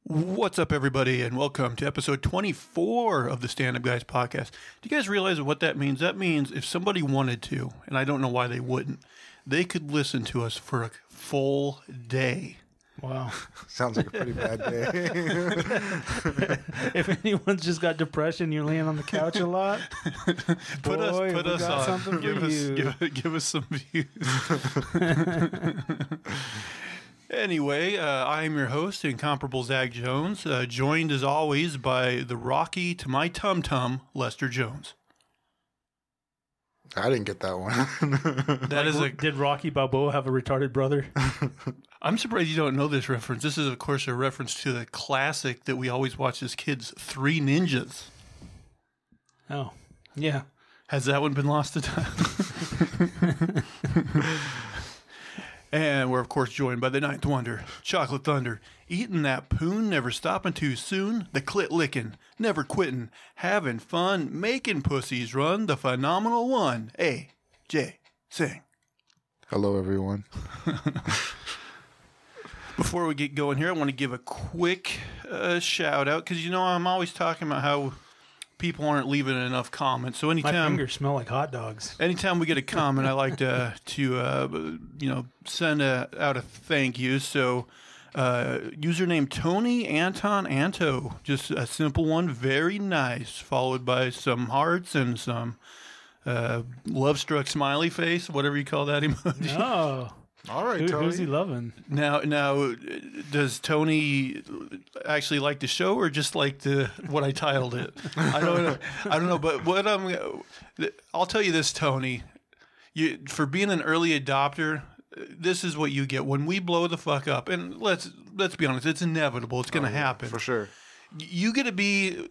What's up, everybody, and welcome to episode 24 of the Stand Up Guys podcast. Do you guys realize what that means? That means if somebody wanted to, and I don't know why they wouldn't, they could listen to us for a full day. Wow. Sounds like a pretty bad day. If anyone's just got depression, you're laying on the couch a lot. Put us on. Something Give us some views. Anyway, I'm your host, Incomparable Zach Jones, joined as always by the Rocky to my tum-tum, Lester Jones. I didn't get that one. Did Rocky Balboa have a retarded brother? I'm surprised you don't know this reference. This is, of course, a reference to the classic that we always watch as kids, Three Ninjas. Oh, yeah. Has that one been lost to time? And we're, of course, joined by the Ninth Wonder, Chocolate Thunder, eating that poon, never stopping too soon, the clit licking, never quitting, having fun, making pussies run, the phenomenal one, A.J. Singh. Hello, everyone. Before we get going here, I want to give a quick shout out, because, I'm always talking about how people aren't leaving enough comments. So anytime my fingers smell like hot dogs. Anytime we get a comment, I like to send out a thank you. So username Tony Anton Anto, just a simple one, very nice, followed by some hearts and some love struck smiley face, whatever you call that emoji. Oh. All right, Tony. Who's he loving? Now, does Tony actually like the show or just like what I titled it? I don't know. But I'll tell you this, Tony. For being an early adopter, this is what you get when we blow the fuck up. And let's be honest, it's inevitable. It's going to happen For sure. You get to be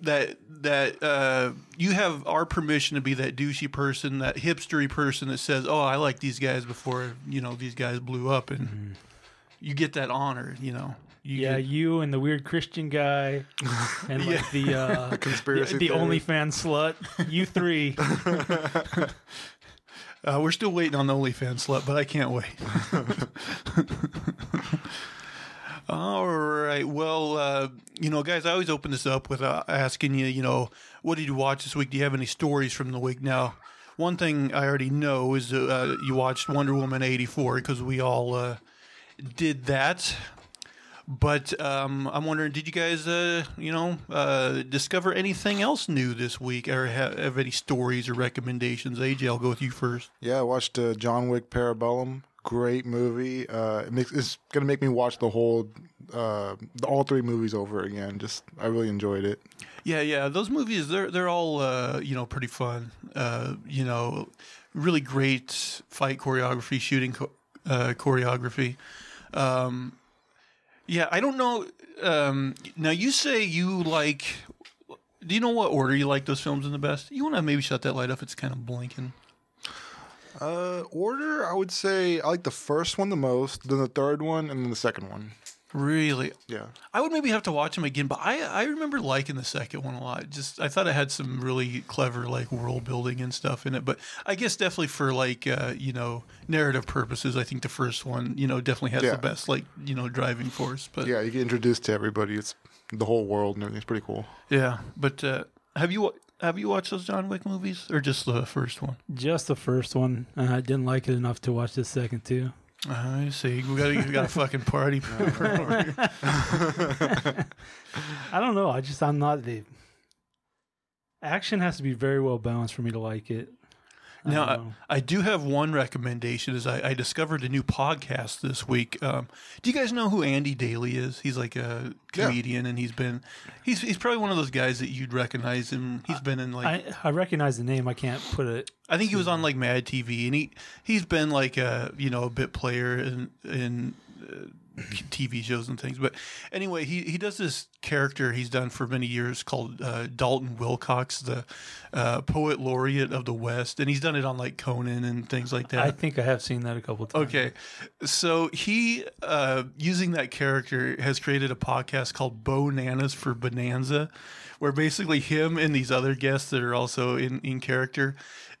that you have our permission to be that douchey person, that hipstery person that says, "Oh, I like these guys before these guys blew up," and you get that honor. You and the weird Christian guy, and like the conspiracy, the OnlyFans slut. You three. We're still waiting on the OnlyFans slut, but I can't wait. All right. Well, guys, I always open this up with asking you, what did you watch this week? Do you have any stories from the week? Now, one thing I already know is you watched Wonder Woman 84 because we all did that. But I'm wondering, did you guys, discover anything else new this week or have any stories or recommendations? AJ, I'll go with you first. Yeah, I watched John Wick Parabellum. Great movie. It's going to make me watch all three movies over again. I really enjoyed it. Yeah. Those movies, they're all, pretty fun. Really great fight choreography, shooting choreography. Yeah, I don't know. Now, you say you like... Do you know what order you like those films in the best? You want to maybe shut that light off? It's kind of blinking. Order, I would say I like the first one the most, then the third one, and then the second one. Really? Yeah. I would maybe have to watch them again, but I remember liking the second one a lot. I thought it had some really clever world building and stuff in it. But I guess definitely for narrative purposes, I think the first one definitely has the best driving force. But yeah, you get introduced to everybody. It's the whole world and everything. It's pretty cool. Yeah, but have you watched those John Wick movies or just the first one? Just the first one. I didn't like it enough to watch the second two. I see. We got a fucking party. I don't know. I'm not the action has to be very well balanced for me to like it. Now, I do have one recommendation. Is I discovered a new podcast this week. Do you guys know who Andy Daly is? He's like a comedian, and he's probably one of those guys that you'd recognize him. He's been in I recognize the name. I can't put it. I think he was on Mad TV, and he's been a bit player in TV shows and things. But anyway, he does this character he's done for many years called Dalton Wilcox, the poet laureate of the West, and he's done it on Conan and things like that. I think I have seen that a couple times. Okay, so he using that character has created a podcast called Bo-Nanas for Bonanza, where basically him and these other guests that are also in character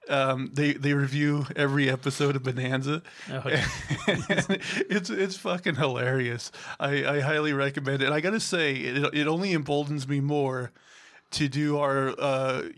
they review every episode of Bonanza. Oh, It's fucking hilarious. I highly recommend it. And I gotta say, it only emboldens me more to do our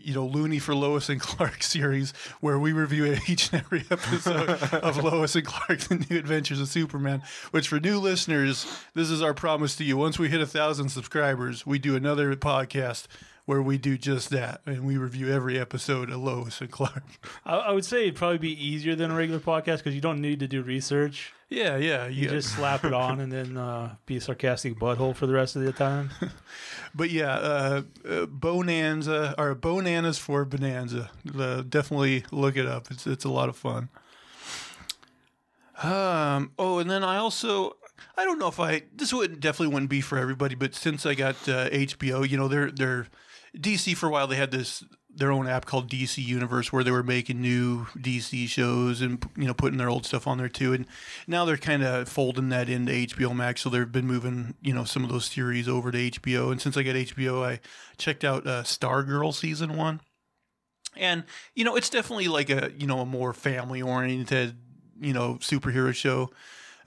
Looney for Lois and Clark series, where we review each and every episode of Lois and Clark: The New Adventures of Superman. Which, for new listeners, this is our promise to you. Once we hit 1,000 subscribers, we do another podcast where we do just that, and we review every episode of Lois and Clark. I would say it'd probably be easier than a regular podcast because you don't need to do research. Yeah. You just slap it on and then be a sarcastic butthole for the rest of the time. But yeah, Bonanza, or Bonanas for Bonanza. Definitely look it up. It's a lot of fun. And then I don't know if this definitely wouldn't be for everybody, but since I got HBO, they're DC for a while. They had their own app called DC Universe where they were making new DC shows and putting their old stuff on there too. And now they're kind of folding that into HBO Max, so they've been moving some of those series over to HBO. And since I got HBO, I checked out Stargirl season 1, and it's definitely like a more family oriented superhero show.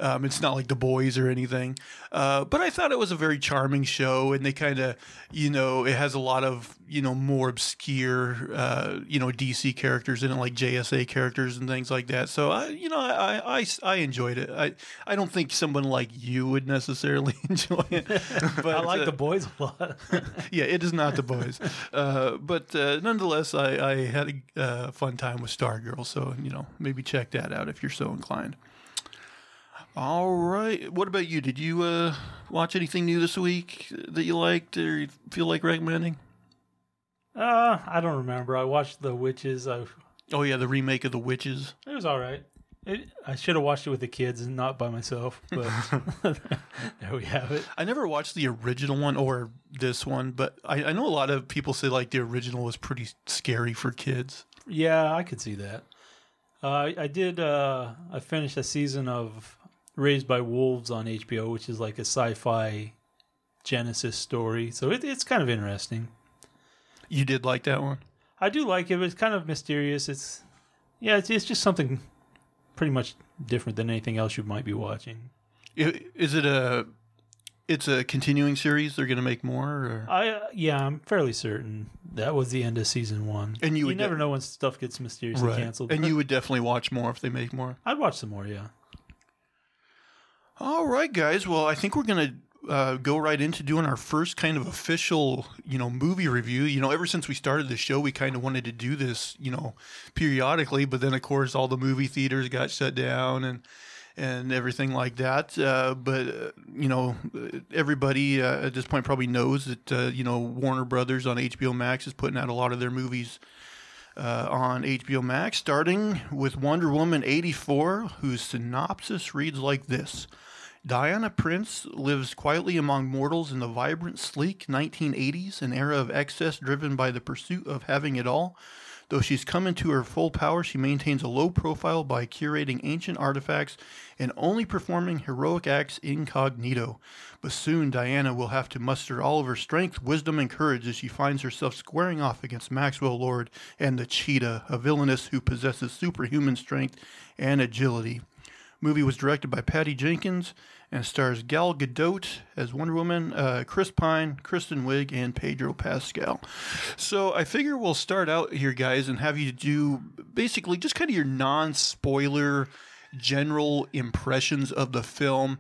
It's not like The Boys or anything. But I thought it was a very charming show, and they kind of, it has a lot of, more obscure, DC characters in it, like JSA characters and things like that. So, I enjoyed it. I don't think someone like you would necessarily enjoy it. But I like The Boys a lot. Yeah, it is not The Boys. But nonetheless, I had a fun time with Stargirl. So, maybe check that out if you're so inclined. All right. What about you? Did you watch anything new this week that you liked or you feel like recommending? I don't remember. I watched The Witches. Oh, yeah, the remake of The Witches. It was all right. I should have watched it with the kids and not by myself, but there we have it. I never watched the original one or this one, but I know a lot of people say like the original was pretty scary for kids. Yeah, I could see that. I did. I finished a season of Raised by Wolves on HBO, which is like a sci-fi Genesis story. So it's kind of interesting. You did like that one? I do like it, but it's kind of mysterious. It's just something pretty much different than anything else you might be watching. Is it it's a continuing series? They're going to make more? Or? I'm fairly certain that was the end of season 1. And you never know when stuff gets mysteriously canceled. And you would definitely watch more if they make more? I'd watch some more, yeah. All right, guys. Well, I think we're going to go right into doing our first kind of official, movie review. Ever since we started the show, we kind of wanted to do this, periodically. But then, of course, all the movie theaters got shut down and everything like that. But everybody at this point probably knows that, Warner Brothers on HBO Max is putting out a lot of their movies on HBO Max, starting with Wonder Woman 84, whose synopsis reads like this. Diana Prince lives quietly among mortals in the vibrant, sleek 1980s, an era of excess driven by the pursuit of having it all. Though she's come into her full power, she maintains a low profile by curating ancient artifacts and only performing heroic acts incognito. But soon Diana will have to muster all of her strength, wisdom, and courage as she finds herself squaring off against Maxwell Lord and the Cheetah, a villainess who possesses superhuman strength and agility. Movie was directed by Patty Jenkins and stars Gal Gadot as Wonder Woman, Chris Pine, Kristen Wiig, and Pedro Pascal. So I figure we'll start out here, guys, and have you do basically just kind of your non-spoiler general impressions of the film.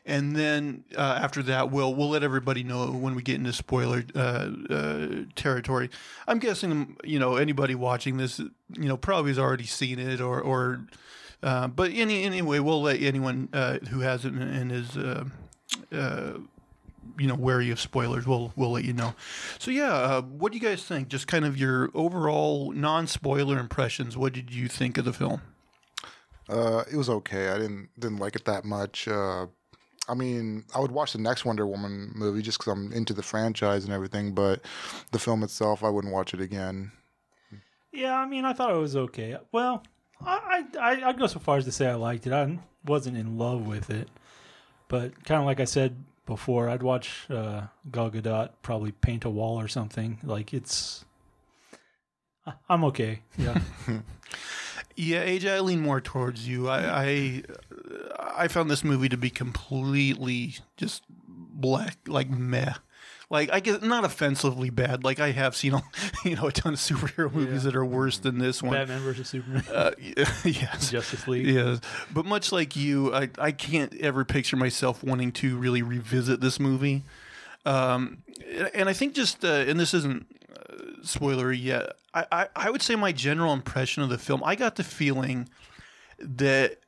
And then after that, we'll let everybody know when we get into spoiler territory. I'm guessing, anybody watching this, probably has already seen it but anyway, we'll let anyone who hasn't and is, wary of spoilers, we'll let you know. So yeah, what do you guys think? Just kind of your overall non-spoiler impressions. What did you think of the film? It was okay. I didn't like it that much. I would watch the next Wonder Woman movie just because I'm into the franchise and everything, but the film itself, I wouldn't watch it again. Yeah, I thought it was okay. Well, I'd go so far as to say I liked it. I wasn't in love with it, but kind of like I said before, I'd watch Gal Gadot probably paint a wall or something. Like I'm okay. Yeah. Yeah, AJ, I lean more towards you. I found this movie to be completely just black, like meh. Like I get not offensively bad. Like I have seen, a ton of superhero movies that are worse than this one. Batman versus Superman. Yes, Justice League. yes. But much like you, I can't ever picture myself wanting to really revisit this movie. And I think just and this isn't spoilery yet. I would say my general impression of the film, I got the feeling that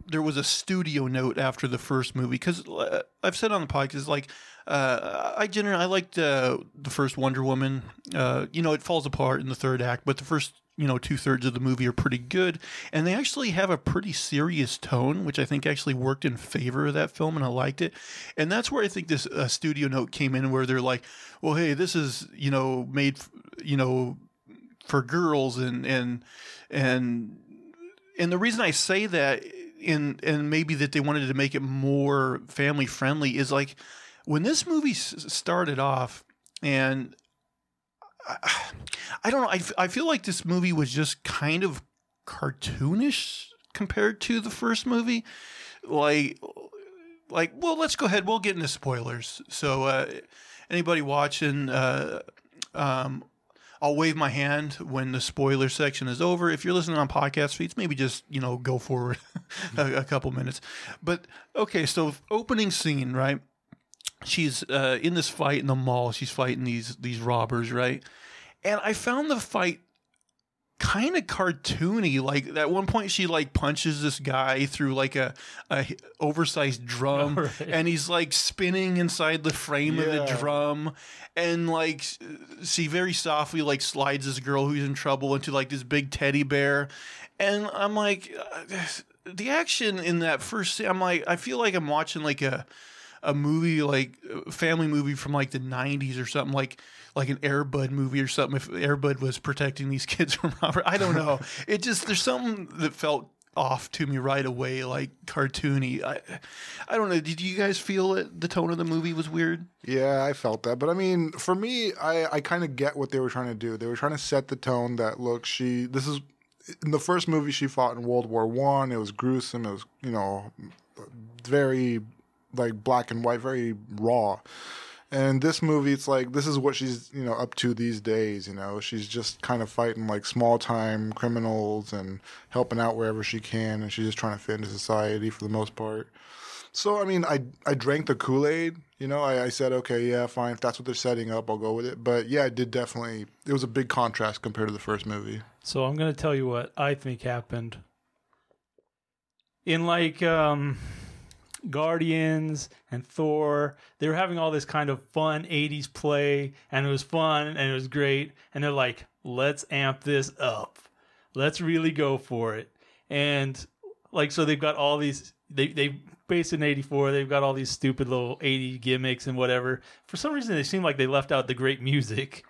there was a studio note after the first movie, because I've said on the podcast, like I liked the first Wonder Woman. It falls apart in the third act, but the first 2/3 of the movie are pretty good, and they actually have a pretty serious tone, which I think actually worked in favor of that film, and I liked it. And that's where I think this studio note came in, where they're like, well, hey, this is made for girls, and the reason I say that, and maybe that they wanted to make it more family friendly, is like when this movie started off, and I don't know. I feel like this movie was just kind of cartoonish compared to the first movie. Well, let's go ahead. We'll get into spoilers. So, anybody watching, I'll wave my hand when the spoiler section is over. If you're listening on podcast feeds, maybe just go forward a couple minutes. But okay, so opening scene, right? She's in this fight in the mall. She's fighting these robbers, right? And I found the fight kind of cartoony. Like at one point, she like punches this guy through like a oversized drum, right. And he's like spinning inside the frame of the drum, and like she very softly like slides this girl who's in trouble into like this big teddy bear, and I'm like, the action in that first scene, I'm like, I feel like I'm watching like a movie, like a family movie from like the 90s or something, like an Air Bud movie or something, if Air Bud was protecting these kids from robbery. I don't know. It just, there's something that felt off to me right away, like cartoony. I don't know. Did you guys feel it? The tone of the movie was weird? Yeah, I felt that. But I mean, for me, I kind of get what they were trying to do. They were trying to set the tone that, look, this is, in the first movie she fought in World War I. It was gruesome. It was, very like black and white, very raw. And this movie, it's like, this is what she's, up to these days, She's just kind of fighting like small-time criminals and helping out wherever she can, and she's just trying to fit into society for the most part. So, I mean, I drank the Kool-Aid, I said, okay, yeah, fine, if that's what they're setting up, I'll go with it. But yeah, it was a big contrast compared to the first movie. So I'm going to tell you what I think happened. In like Guardians and Thor, they were having all this kind of fun 80s play, and it was fun and it was great, and they're like, let's amp this up, let's really go for it. And like, so they've got all these, they based in 84, they've got all these stupid little 80s gimmicks and whatever. For some reason they seem like they left out the great music,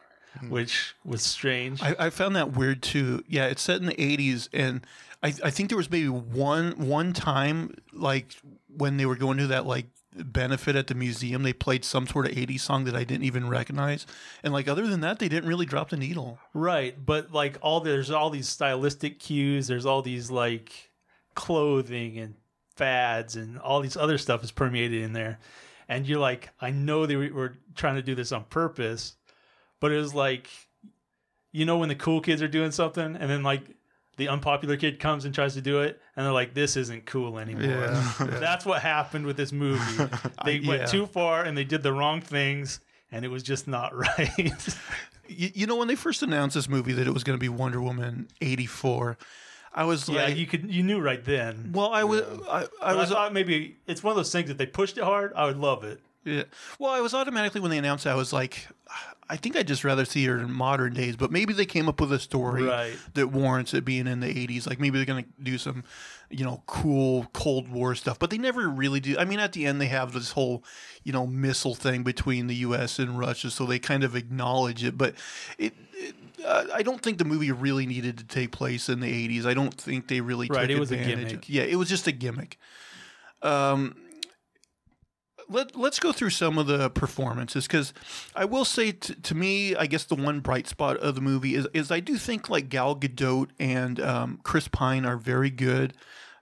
which was strange. I found that weird too. Yeah, it's set in the 80s, and I think there was maybe one time, like when they were going to that like benefit at the museum, they played some sort of 80s song that I didn't even recognize, and like other than that, they didn't really drop the needle. Right, but like there's all these stylistic cues, there's all these like clothing and fads and all these other stuff is permeated in there, and you're like, I know they were trying to do this on purpose, but it was like, when the cool kids are doing something, and then like the unpopular kid comes and tries to do it, and they're like, this isn't cool anymore. Yeah. That's what happened with this movie. They went too far, and they did the wrong things, and it was just not right. When they first announced this movie that it was going to be Wonder Woman 84, I was like, you knew right then. Well, I thought maybe it's one of those things that they pushed it hard, I would love it. Yeah. Well, I was automatically, when they announced it, I was like, I think I'd just rather see her in modern days, but maybe they came up with a story that warrants it being in the 80s. Like maybe they're going to do some, cool Cold War stuff, but they never really do. I mean, at the end, they have this whole, missile thing between the U.S. and Russia, so they kind of acknowledge it, but I don't think the movie really needed to take place in the 80s. I don't think they really took advantage. It was a gimmick. Yeah, it was just a gimmick. let's go through some of the performances, because I will say to me, I guess the one bright spot of the movie is I do think like Gal Gadot and Chris Pine are very good.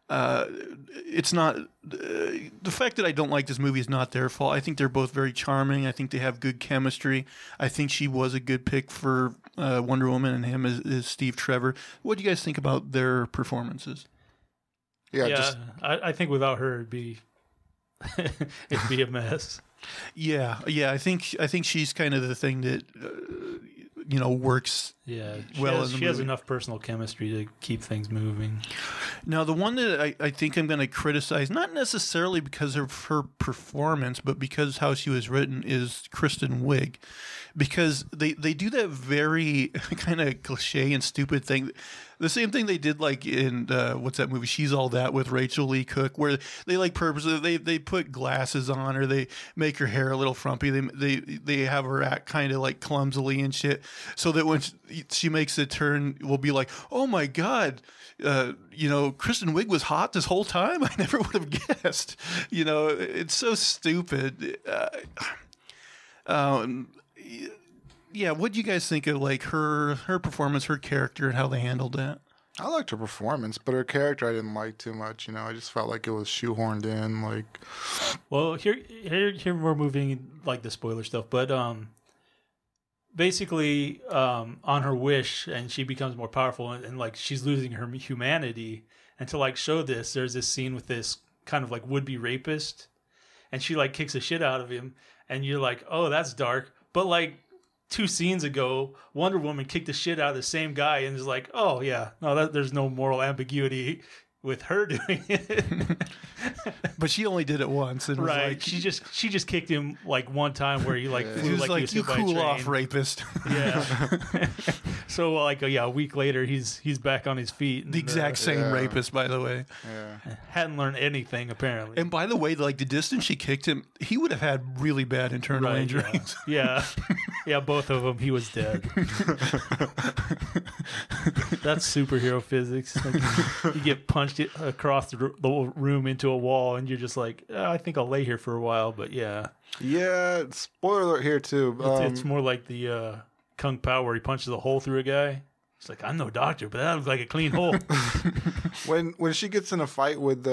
It's not the fact that I don't like this movie is not their fault. I think they're both very charming. I think they have good chemistry. I think she was a good pick for Wonder Woman, and him is Steve Trevor. What do you guys think about their performances? Yeah, I think without her, it'd be a mess. Yeah. I think she's kind of the thing that works. Yeah, she has enough personal chemistry to keep things moving. Now, the one that I think I'm going to criticize, not necessarily because of her performance, but because how she was written, is Kristen Wiig. Because they do that very kind of cliche and stupid thing. The same thing they did like in, what's that movie, She's All That, with Rachel Lee Cook, where they like purposely, they put glasses on her, they make her hair a little frumpy, they have her act kind of like clumsily and shit, so that when she makes a turn, we'll be like, oh my God, Kristen Wiig was hot this whole time? I never would have guessed. It's so stupid. Yeah, what do you guys think of like her performance, her character, and how they handled that? I liked her performance, but her character I didn't like too much. I just felt like it was shoehorned in. Like, well, here we're moving like the spoiler stuff, but basically on her wish, and she becomes more powerful, and like she's losing her humanity. And to like show this, there's this scene with this kind of like would-be rapist, and she like kicks the shit out of him, and you're like, oh, that's dark, but like 2 scenes ago, Wonder Woman kicked the shit out of the same guy, and is like, oh yeah, no, there's no moral ambiguity with her doing it. But she only did it once, and right? like, she just kicked him like one time where he like flew like you cool off, rapist. Yeah. So like a week later, he's back on his feet. The exact same rapist, by the way. Yeah. Hadn't learned anything apparently. And by the way, like the distance she kicked him, he would have had really bad internal injuries. Yeah. Yeah, both of them. He was dead. That's superhero physics. Like you get punched across the room into a wall, and you're just like, I think I'll lay here for a while. But yeah. Yeah, spoiler alert here too. It's more like the Kung Pao where he punches a hole through a guy. It's like, I'm no doctor, but that looks like a clean hole. When she gets in a fight with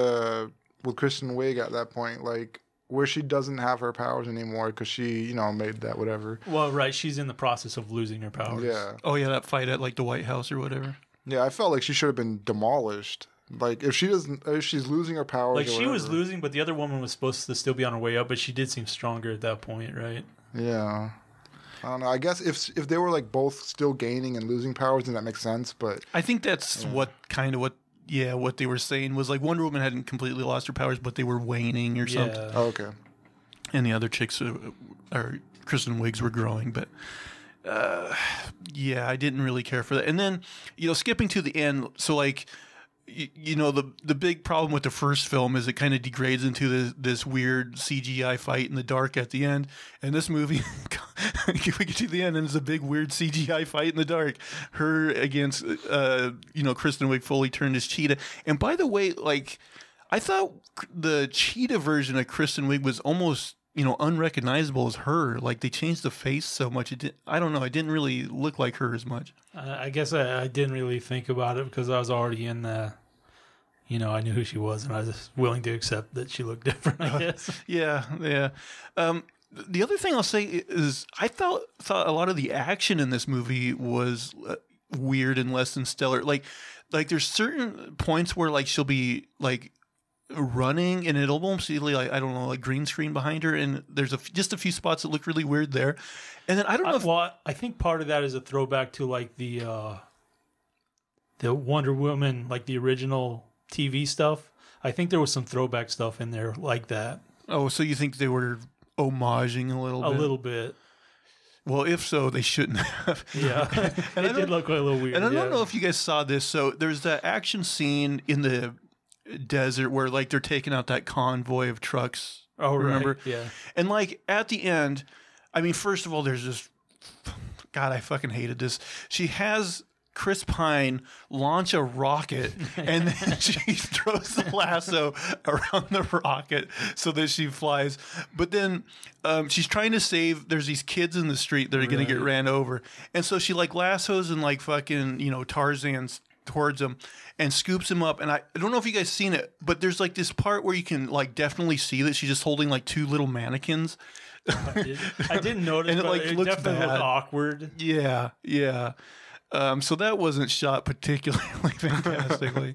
Kristen Wiig at that point, like where she doesn't have her powers anymore because she, made that whatever. Well, right, she's in the process of losing her powers. Yeah. Oh yeah, that fight at like the White House or whatever. Yeah, I felt like she should have been demolished. Like if she's losing her powers, like she was losing, but the other woman was supposed to still be on her way up, but she did seem stronger at that point, right? Yeah. I don't know. I guess if they were like both still gaining and losing powers, then that makes sense. But I think that's what they were saying was like Wonder Woman hadn't completely lost her powers, but they were waning or something. Oh, okay. And the other chicks, or Kristen Wiig's, were growing, but I didn't really care for that. And then skipping to the end, so like. The big problem with the first film is it kind of degrades into this weird CGI fight in the dark at the end. And this movie, we get to the end and it's a big weird CGI fight in the dark. Her against, Kristen Wiig fully turned as Cheetah. And by the way, like, I thought the Cheetah version of Kristen Wiig was almost, unrecognizable as her. Like they changed the face so much. I don't know. It didn't really look like her as much. I guess I didn't really think about it because I was already in the, I knew who she was and I was willing to accept that she looked different, I guess. Yeah. The other thing I'll say is I thought a lot of the action in this movie was weird and less than stellar. Like there's certain points where like she'll be like running and it'll almost be like, I don't know, like green screen behind her, and there's just a few spots that look really weird there. And then I don't know I think part of that is a throwback to like the Wonder Woman, like the original TV stuff. I think there was some throwback stuff in there like that. Oh, so you think they were homaging a little bit? A little bit. Well, if so, they shouldn't have. Yeah. And it did look a little weird. And I don't know if you guys saw this. So there's that action scene in the desert where like they're taking out that convoy of trucks. Oh, remember? Right. Yeah. And like at the end, I mean, first of all, there's this. God, I fucking hated this. She has Chris Pine launch a rocket, and then she throws the lasso around the rocket so that she flies. But then she's trying to save. There's these kids in the street that are going to get ran over, and so she like lassos and like fucking Tarzan's towards him and scoops him up. And I don't know if you guys seen it, but there's like this part where you can like definitely see that she's just holding like two little mannequins. I didn't notice, And it, but like, it looks definitely bad. looked awkward. Yeah. So that wasn't shot particularly fantastically.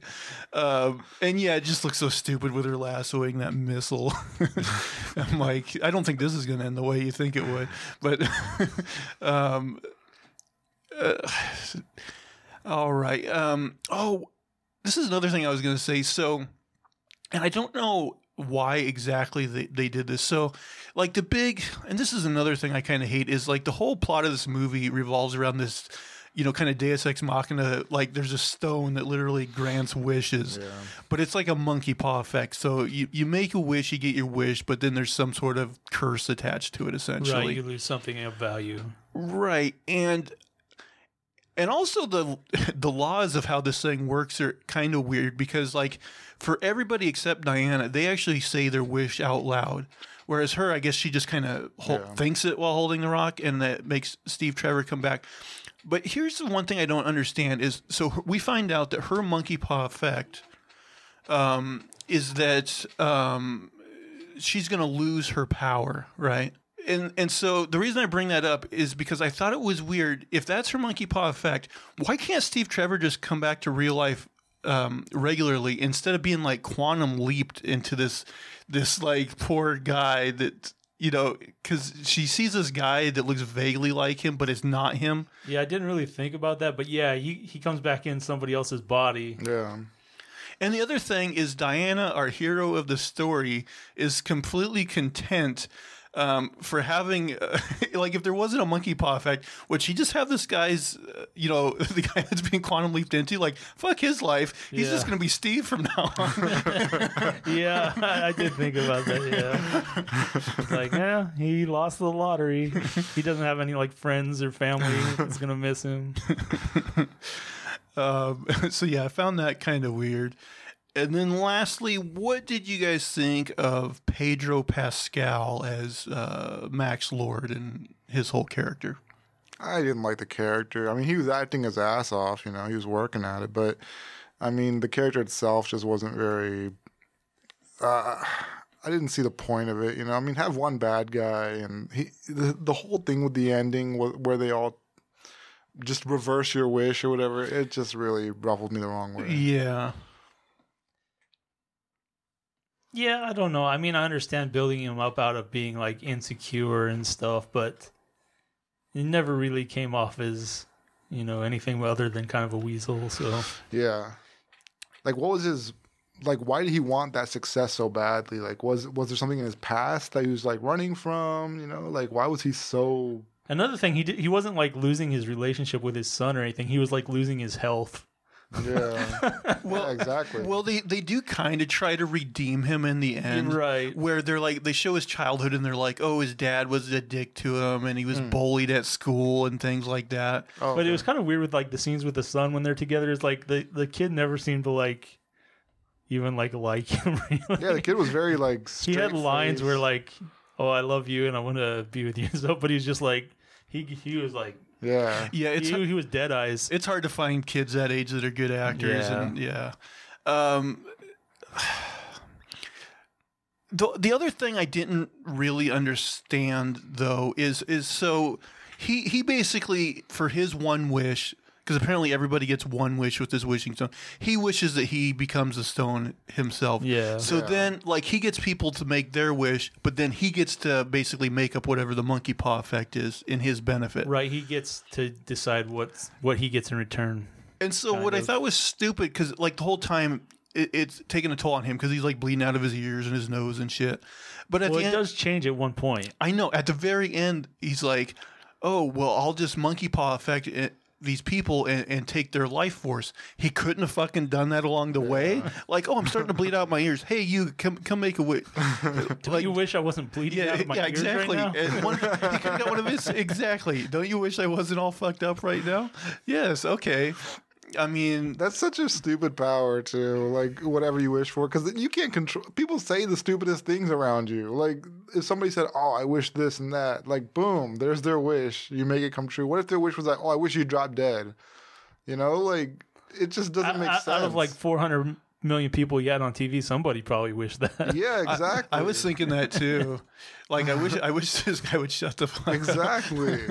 And yeah, it just looks so stupid with her lassoing that missile. I'm like, I don't think this is going to end the way you think it would. But all right. This is another thing I was going to say. So, and I don't know why exactly they did this. So, like and this is another thing I kind of hate, is like the whole plot of this movie revolves around this, kind of Deus Ex Machina. Like there's a stone that literally grants wishes, but it's like a monkey paw effect. So you make a wish, you get your wish, but then there's some sort of curse attached to it, essentially. Right, you lose something of value. Right, and also the laws of how this thing works are kind of weird, because like for everybody except Diana, they actually say their wish out loud. Whereas her, I guess she just kind of thinks it while holding the rock, and that makes Steve Trevor come back. But here's the one thing I don't understand is, so we find out that her monkey paw effect is that she's going to lose her power, right? And so the reason I bring that up is because I thought it was weird. If that's her monkey paw effect, why can't Steve Trevor just come back to real life regularly, instead of being like quantum leaped into this like poor guy that, because she sees this guy that looks vaguely like him, but it's not him. Yeah, I didn't really think about that, but yeah, he comes back in somebody else's body. Yeah. And the other thing is, Diana, our hero of the story, is completely content for having, like, if there wasn't a monkey paw effect, would she just have this guy's, the guy that's being quantum leaped into, like, fuck his life. He's just going to be Steve from now on. Yeah, I did think about that, yeah. Like, yeah, he lost the lottery. He doesn't have any, like, friends or family that's going to miss him. So, yeah, I found that kind of weird. And then lastly, what did you guys think of Pedro Pascal as Max Lord and his whole character? I didn't like the character. I mean, he was acting his ass off, he was working at it. But, I mean, the character itself just wasn't very... I didn't see the point of it, I mean, have one bad guy, and the whole thing with the ending where they all just reverse your wish or whatever, it just really ruffled me the wrong way. Yeah. Yeah, I don't know. I mean, I understand building him up out of being like insecure and stuff, but it never really came off as, anything other than kind of a weasel. So yeah, like what was his, like why did he want that success so badly? Like was there something in his past that he was like running from? Like why was he so? Another thing, he wasn't like losing his relationship with his son or anything. He was like losing his health. Yeah. Well, yeah, exactly. Well, they do kind of try to redeem him in the end, right? Where they're like, they show his childhood and they're like, oh, his dad was a dick to him and he was bullied at school and things like that. Oh, but it was kind of weird with like the scenes with the son when they're together. It's like the kid never seemed to like even like him. Really. Yeah, the kid was very like. He had lines where like, "Oh, I love you and I want to be with you," and stuff. But he's just like he was like. Yeah. Yeah, he was dead eyes. It's hard to find kids that age that are good actors. Yeah. And the other thing I didn't really understand though is so he basically, for his one wish, because apparently everybody gets one wish with this wishing stone, he wishes that he becomes a stone himself. Yeah. So then, like, he gets people to make their wish, but then he gets to basically make up whatever the monkey paw effect is in his benefit. Right. He gets to decide what he gets in return. And so what I thought was stupid, because like the whole time it's taking a toll on him because he's like bleeding out of his ears and his nose and shit. But at the end, it does change at one point. I know. At the very end, he's like, "Oh, well, I'll just monkey paw effect it." these people and take their life force. He couldn't have fucking done that along the way. Like, oh, I'm starting to bleed out my ears. Hey, you come make a wish. Don't you wish I wasn't bleeding out of my ears exactly. right now? And he could have got one of his. Exactly. Don't you wish I wasn't all fucked up right now? Yes. Okay. I mean, that's such a stupid power too. Like whatever you wish for, because you can't control. People say the stupidest things around you. Like if somebody said, "Oh, I wish this and that," like boom, there's their wish. You make it come true. What if their wish was like, "Oh, I wish you dropped dead"? You know, like it just doesn't make sense. Out of like 400 million people you had on TV, somebody probably wished that. Yeah, exactly. I was thinking that too. Like I wish this guy would shut the fuck up. Exactly.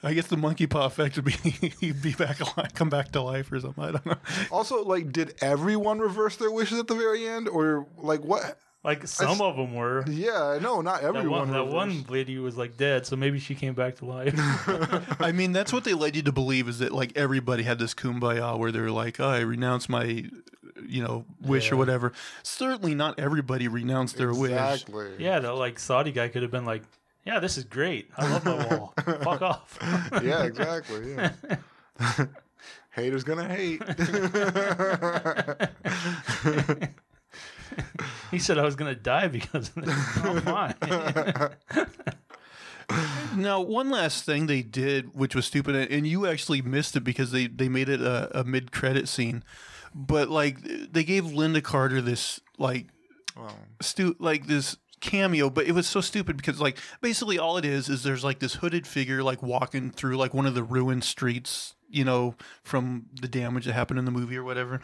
I guess the monkey paw effect would be he'd be back alive, come back to life or something. I don't know. Also, like, did everyone reverse their wishes at the very end, or like what? Like some of them were. Yeah, no, not everyone. That one lady was like dead, so maybe she came back to life. I mean, that's what they led you to believe, is that like everybody had this kumbaya where they were like, "Oh, I renounce my, wish or whatever." Certainly, not everybody renounced their wish. Exactly. Yeah, the like Saudi guy could have been like, "Yeah, this is great. I love my wall. Fuck off." Yeah, exactly. Yeah. Haters gonna hate. He said I was gonna die because of this. Oh my. Now, one last thing they did, which was stupid, and you actually missed it because they made it a mid-credit scene, but like they gave Linda Carter this like this cameo, but it was so stupid because like basically all it is there's like this hooded figure like walking through like one of the ruined streets, from the damage that happened in the movie or whatever,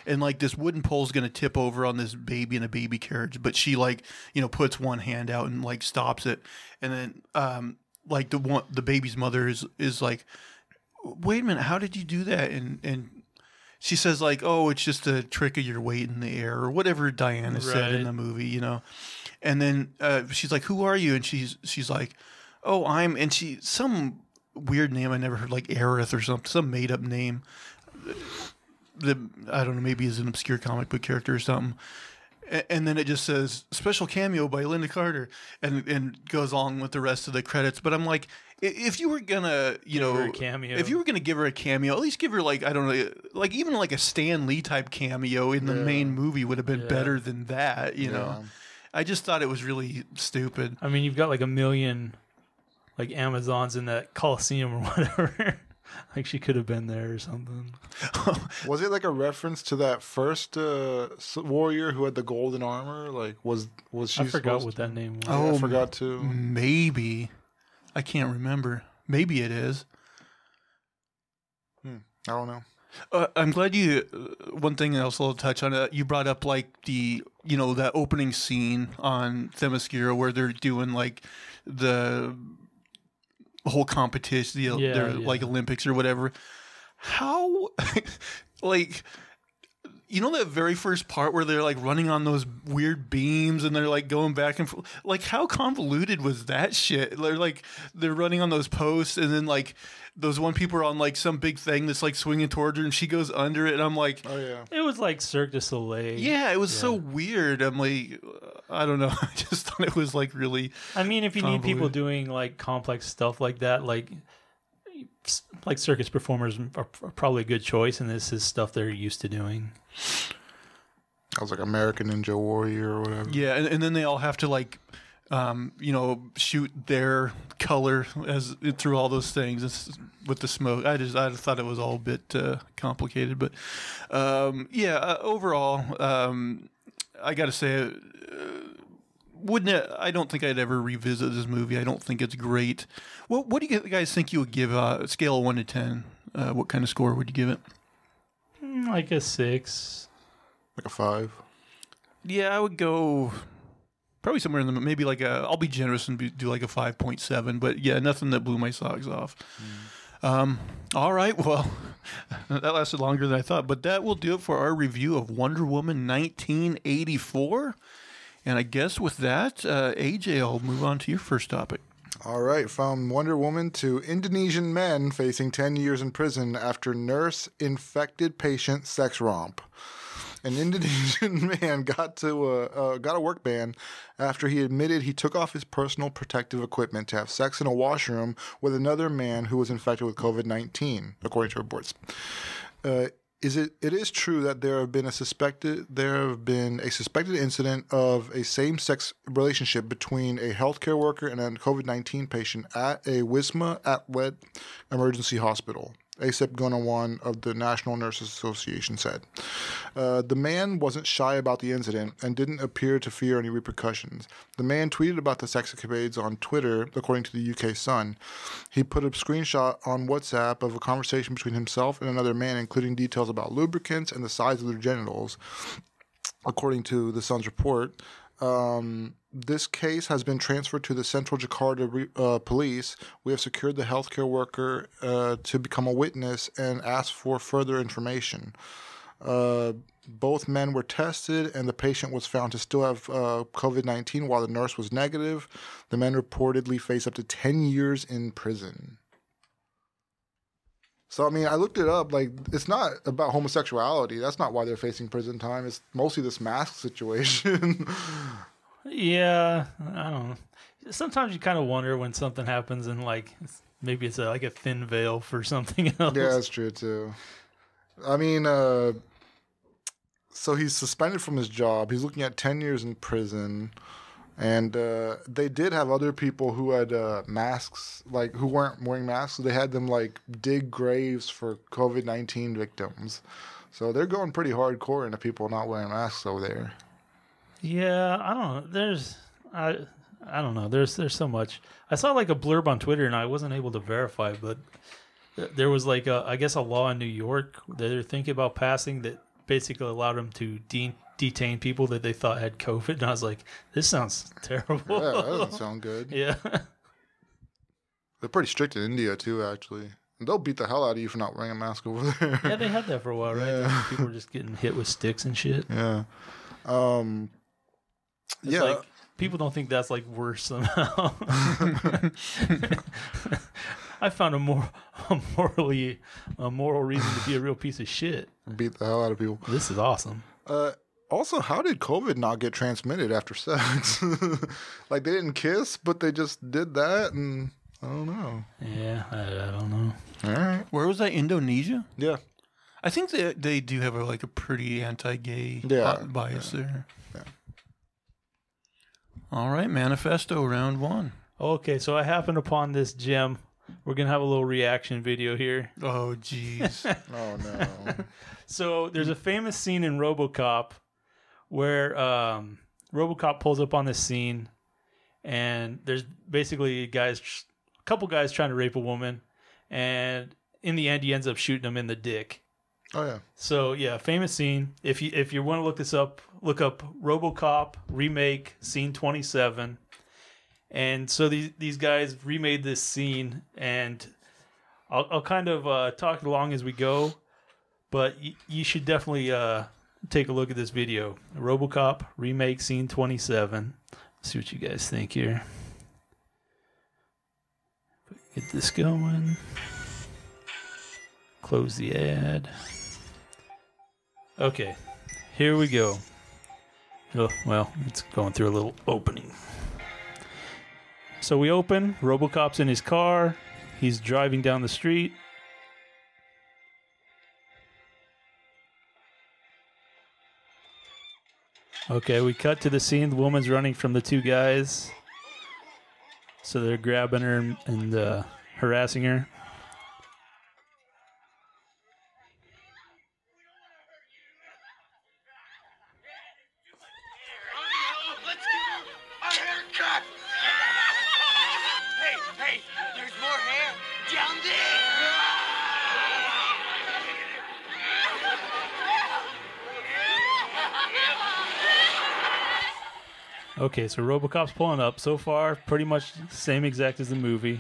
and like this wooden pole's gonna tip over on this baby in a baby carriage, but she like puts one hand out and like stops it, and then like the baby's mother is like, "Wait a minute, how did you do that?" and she says like, "Oh, it's just a trick of your weight in the air," or whatever Diana said in the movie, And then she's like, "Who are you?" And she's like, "Oh, and she some weird name I never heard, like Aerith or something, some made up name. I don't know, maybe is an obscure comic book character or something." And then it just says special cameo by Linda Carter, and goes along with the rest of the credits. But I'm like, if you were gonna, Give her a cameo. if you were gonna give her a cameo, at least give her like, I don't know, like even like a Stan Lee type cameo in the main movie would have been better than that. I just thought it was really stupid. I mean, you've got like a million like Amazons in that Coliseum or whatever. Like she could have been there or something. Was it like a reference to that first warrior who had the golden armor? Like was she? I forgot what that name was. Oh, I forgot too. Maybe. I can't remember. Maybe it is. I don't know. I'm glad you. One thing else I'll touch on. You brought up like the that opening scene on Themyscira where they're doing like the whole competition, like Olympics or whatever. How, like, that very first part where they're like running on those weird beams and they're like going back and forth. Like, how convoluted was that shit? They're running on those posts, and then like those one people are on like some big thing that's like swinging towards her, and she goes under it, and I'm like, oh yeah, it was like Cirque du Soleil. Yeah, it was so weird. I'm like, I don't know. I just thought it was like really. I mean, if you need people doing like complex stuff like that, like circus performers are probably a good choice, and this is stuff they're used to doing. I was like American Ninja Warrior or whatever. Yeah, and then they all have to like, shoot their color through all those things with the smoke. I thought it was all a bit complicated, but overall, I got to say, I don't think I'd ever revisit this movie. I don't think it's great. What do you guys think you would give a scale of 1 to 10? What kind of score would you give it? Like a 6. Like a 5. Yeah, I would go probably somewhere in the maybe like I'll be generous and do like a 5.7. But yeah, nothing that blew my socks off. All right, well, that lasted longer than I thought. But that will do it for our review of Wonder Woman 1984. And I guess with that, AJ, I'll move on to your first topic. All right, from Wonder Woman to Indonesian men facing 10 years in prison after nurse infected patient sex romp. An Indonesian man got a work ban after he admitted he took off his personal protective equipment to have sex in a washroom with another man who was infected with COVID-19, according to reports. It is true that there have been a suspected incident of a same-sex relationship between a healthcare worker and a COVID-19 patient at a Wisma Atlet emergency hospital. Asep Gonorrhea of the National Nurses Association said. The man wasn't shy about the incident and didn't appear to fear any repercussions. The man tweeted about the sex escapades on Twitter, according to the UK Sun. He put a screenshot on WhatsApp of a conversation between himself and another man, including details about lubricants and the size of their genitals, according to the Sun's report. This case has been transferred to the Central Jakarta police. We have secured the healthcare worker to become a witness and asked for further information. Both men were tested, and the patient was found to still have COVID-19 while the nurse was negative. The men reportedly face up to 10 years in prison. So, I mean, I looked it up. Like, it's not about homosexuality. That's not why they're facing prison time. It's mostly this mask situation. Yeah, I don't know. Sometimes you kind of wonder when something happens and, like, maybe it's like a thin veil for something else. Yeah, that's true, too. I mean, so he's suspended from his job. He's looking at 10 years in prison. And they did have other people who had masks, like, who weren't wearing masks. So they had them, like, dig graves for COVID-19 victims. So they're going pretty hardcore into people not wearing masks over there. Yeah, I don't know. I don't know. There's so much. I saw like a blurb on Twitter, and I wasn't able to verify, but there was like I guess a law in New York that they're thinking about passing that basically allowed them to detain people that they thought had COVID, and I was like, this sounds terrible. Yeah, that doesn't sound good. Yeah. They're pretty strict in India too, actually. And they'll beat the hell out of you for not wearing a mask over there. Yeah, they had that for a while, right? Yeah. People were just getting hit with sticks and shit. Yeah. It's yeah. like, people don't think that's like worse somehow. I found a moral reason to be a real piece of shit. Beat the hell out of people. This is awesome. Also, how did COVID not get transmitted after sex? Like, they didn't kiss, but they just did that, and I don't know. Yeah, I don't know. All right. Where was that? Indonesia? Yeah. I think they do have a pretty anti-gay bias there. Yeah. All right, Manifesto, round one. Okay, so I happened upon this gem. We're going to have a little reaction video here. Oh, jeez. Oh, no. So there's a famous scene in Robocop where Robocop pulls up on this scene, and there's basically a couple guys trying to rape a woman, and in the end, he ends up shooting them in the dick. Oh, yeah. So, yeah, famous scene. If you want to look this up, look up Robocop Remake Scene 27. And so these guys remade this scene, and I'll kind of talk along as we go, but you should definitely take a look at this video. Robocop Remake Scene 27. Let's see what you guys think here. Get this going. Close the ad. Okay, here we go. Oh, well, it's going through a little opening. So we open. Robocop's in his car. He's driving down the street. Okay, we cut to the scene. The woman's running from the two guys. So they're grabbing her and harassing her. Hey, there's more hair down there. Okay, so Robocop's pulling up. So far, pretty much same exact as the movie.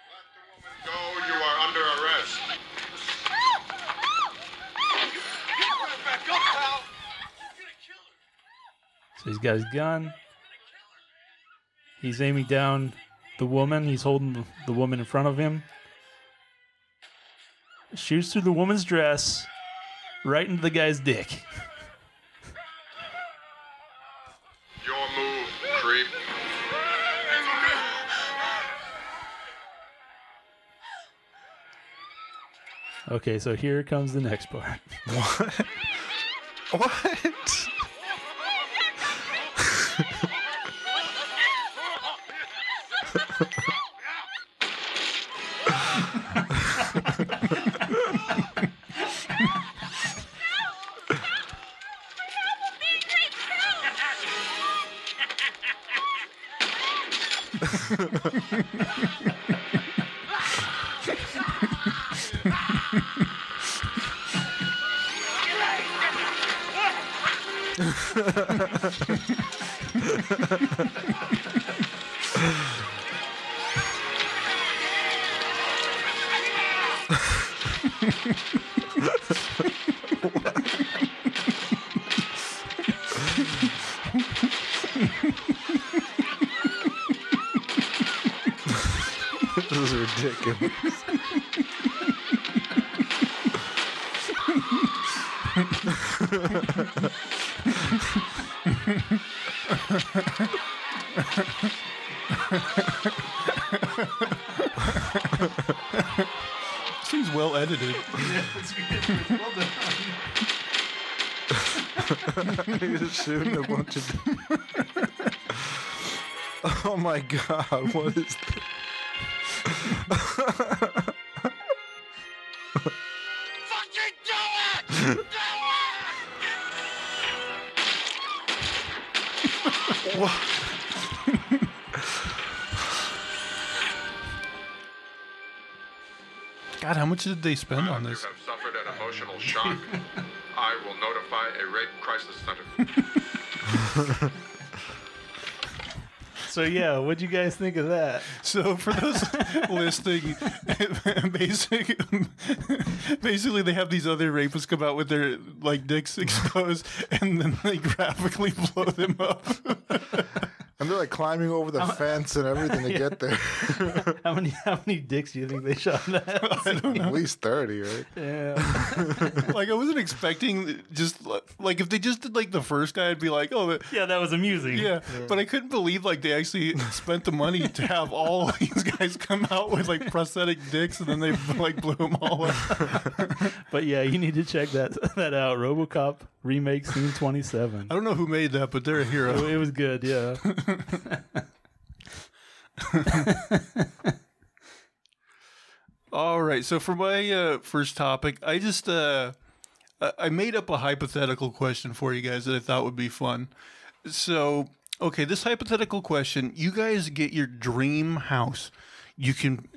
Let the woman go. You are under arrest. So he's got his gun. He's aiming down the woman. He's holding the woman in front of him. Shoots through the woman's dress. right into the guy's dick. Your move, creep. Okay, so here comes the next part. What? This is ridiculous. Seems well edited. He's just shooting a bunch of. Oh my god! What is this? Fucking do it! Do it! What? God, how much did they spend on You this? have suffered an emotional shock. I will notify a rape crisis center. So yeah, what'd you guys think of that? So for those listening, basically they have these other rapists come out with their like dicks exposed, and then they graphically blow them up. And they're like climbing over the fence and everything to get there. How many dicks do you think they shot at? At least 30, right? Yeah. Like I wasn't expecting just like if they just did like the first guy, I'd be like, oh Yeah, that was amusing. yeah. But I couldn't believe like they actually spent the money to have all these guys come out with like prosthetic dicks, and then they like blew them all up. But yeah, you need to check that out. Robocop Remake Scene 27. I don't know who made that, but they're a hero. It was good, yeah. All right. So for my first topic, I just I made up a hypothetical question for you guys that I thought would be fun. So, okay, this hypothetical question, you guys get your dream house. You can,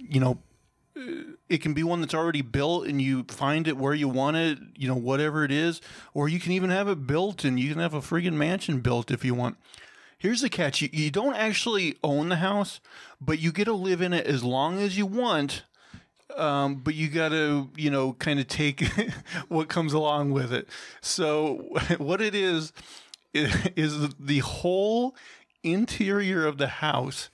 it can be one that's already built and you find it where you want it, whatever it is, or you can even have it built and you can have a friggin' mansion built if you want. Here's the catch. You don't actually own the house, but you get to live in it as long as you want. But you got to, kind of take what comes along with it. So what it is the whole interior of the house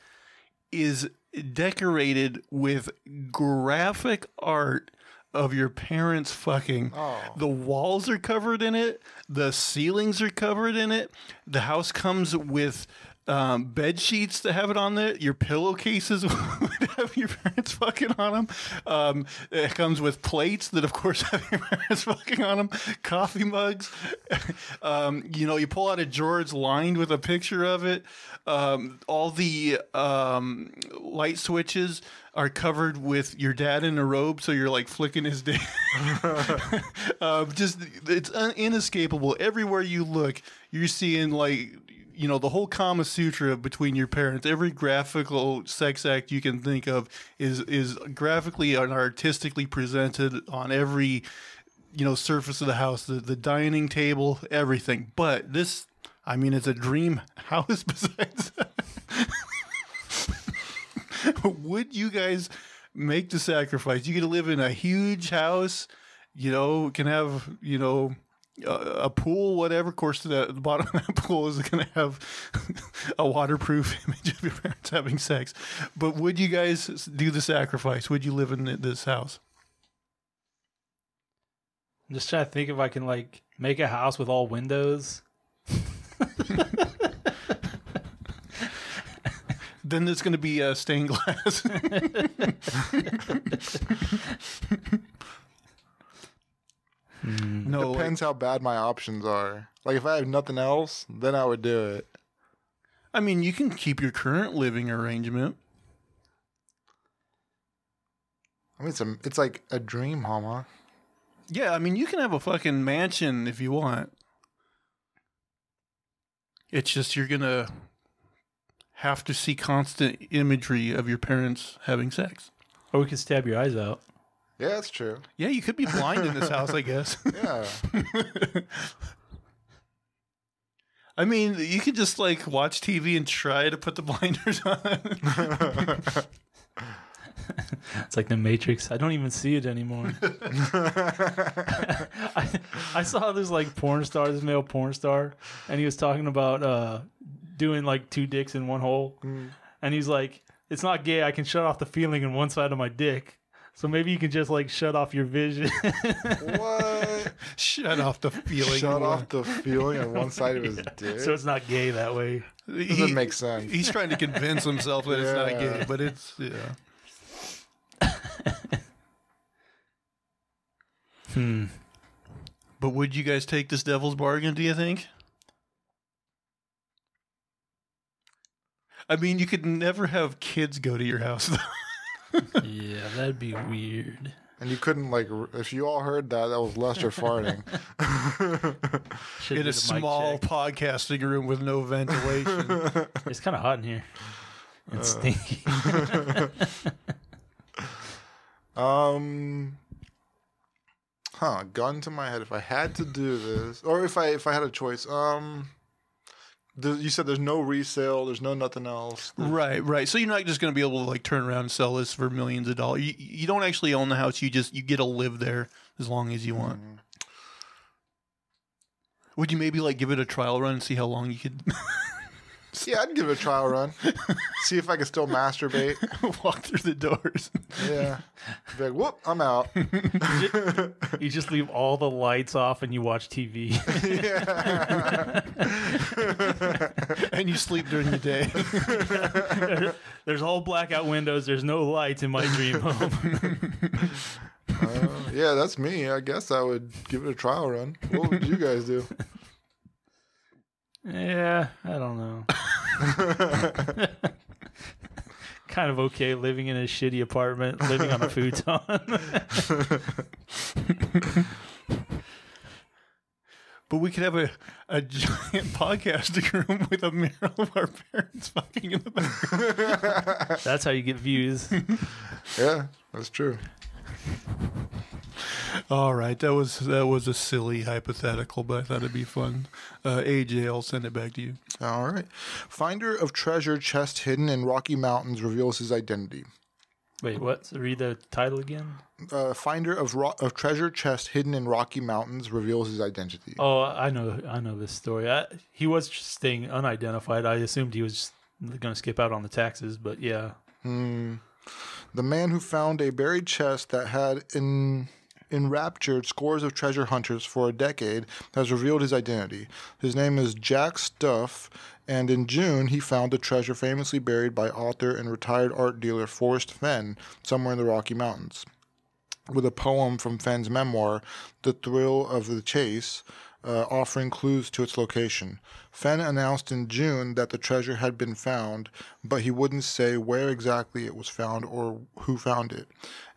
is decorated with graphic art of your parents fucking. Oh. The walls are covered in it. The ceilings are covered in it. The house comes with bed sheets that have it on there. Your pillowcases would have your parents fucking on them. It comes with plates that, of course, have your parents fucking on them. Coffee mugs. You pull out a drawer, it's lined with a picture of it. All the light switches are covered with your dad in a robe, so you're like flicking his dick. It's inescapable. Everywhere you look, you're seeing like, the whole Kama Sutra between your parents. Every graphical sex act you can think of is graphically and artistically presented on every, surface of the house, the dining table, everything. But this, it's a dream house besides that. Would you guys make the sacrifice? You get to live in a huge house, can have, a pool, whatever. Of course, the bottom of that pool is going to have a waterproof image of your parents having sex. But would you guys do the sacrifice? Would you live in this house? I'm just trying to think if I can like make a house with all windows. Then there's going to be stained glass. No, Depends how bad my options are. Like if I have nothing else, then I would do it. I mean, you can keep your current living arrangement. I mean, it's like a dream home, huh? Yeah, I mean, you can have a fucking mansion if you want. It's just you're going to have to see constant imagery of your parents having sex. Or we could stab your eyes out. Yeah, that's true. Yeah, you could be blind in this house, I guess. Yeah. I mean, you could just like watch TV and try to put the blinders on. It's like the Matrix. I don't even see it anymore. I saw this like porn star, this male porn star, and he was talking about doing like 2 dicks in one hole. And he's like, it's not gay. I can shut off the feeling in one side of my dick. So maybe you can just like shut off your vision. What? Shut off the feeling. Shut off the feeling on one side of his dick? So it's not gay that way. Doesn't make sense. He's trying to convince himself that it's not gay, but it's, But would you guys take this devil's bargain, do you think? I mean, you could never have kids go to your house, though. Yeah, that'd be weird. And you couldn't, like, if you all heard that, that was Lester farting. In a small podcasting room with no ventilation. It's kind of hot in here. It's stinky. Gun to my head. If I had to do this, or if I had a choice, you said there's no resale, there's no nothing else. Right. So you're not just going to be able to like turn around and sell this for millions of dollars. You don't actually own the house. You get to live there as long as you want. Would you maybe like give it a trial run and see how long you could? Yeah, I'd give it a trial run. See if I can still masturbate. Walk through the doors. Yeah. Be like, whoop, I'm out. You just leave all the lights off and you watch TV. Yeah. And you sleep during the day. There's all blackout windows. There's no lights in my dream home. Yeah, that's me. I guess I would give it a trial run. What would you guys do? Yeah, I don't know. Kind of okay living in a shitty apartment, living on a futon. But we could have a giant podcasting room with a mirror of our parents fucking in the background. That's how you get views. Yeah, that's true. All right, that was a silly hypothetical, but I thought it'd be fun. AJ, I'll send it back to you. All right. Finder of treasure chest hidden in Rocky Mountains reveals his identity. Wait, what? So read the title again. Finder of treasure chest hidden in Rocky Mountains reveals his identity. Oh, I know this story. He was staying unidentified. I assumed he was going to skip out on the taxes, but yeah. The man who found a buried chest that had enraptured scores of treasure hunters for a decade has revealed his identity. His name is Jack Stuff, and in June he found a treasure famously buried by author and retired art dealer Forrest Fenn somewhere in the Rocky Mountains. With a poem from Fenn's memoir, The Thrill of the Chase, offering clues to its location. Fenn announced in June that the treasure had been found, but he wouldn't say where exactly it was found or who found it.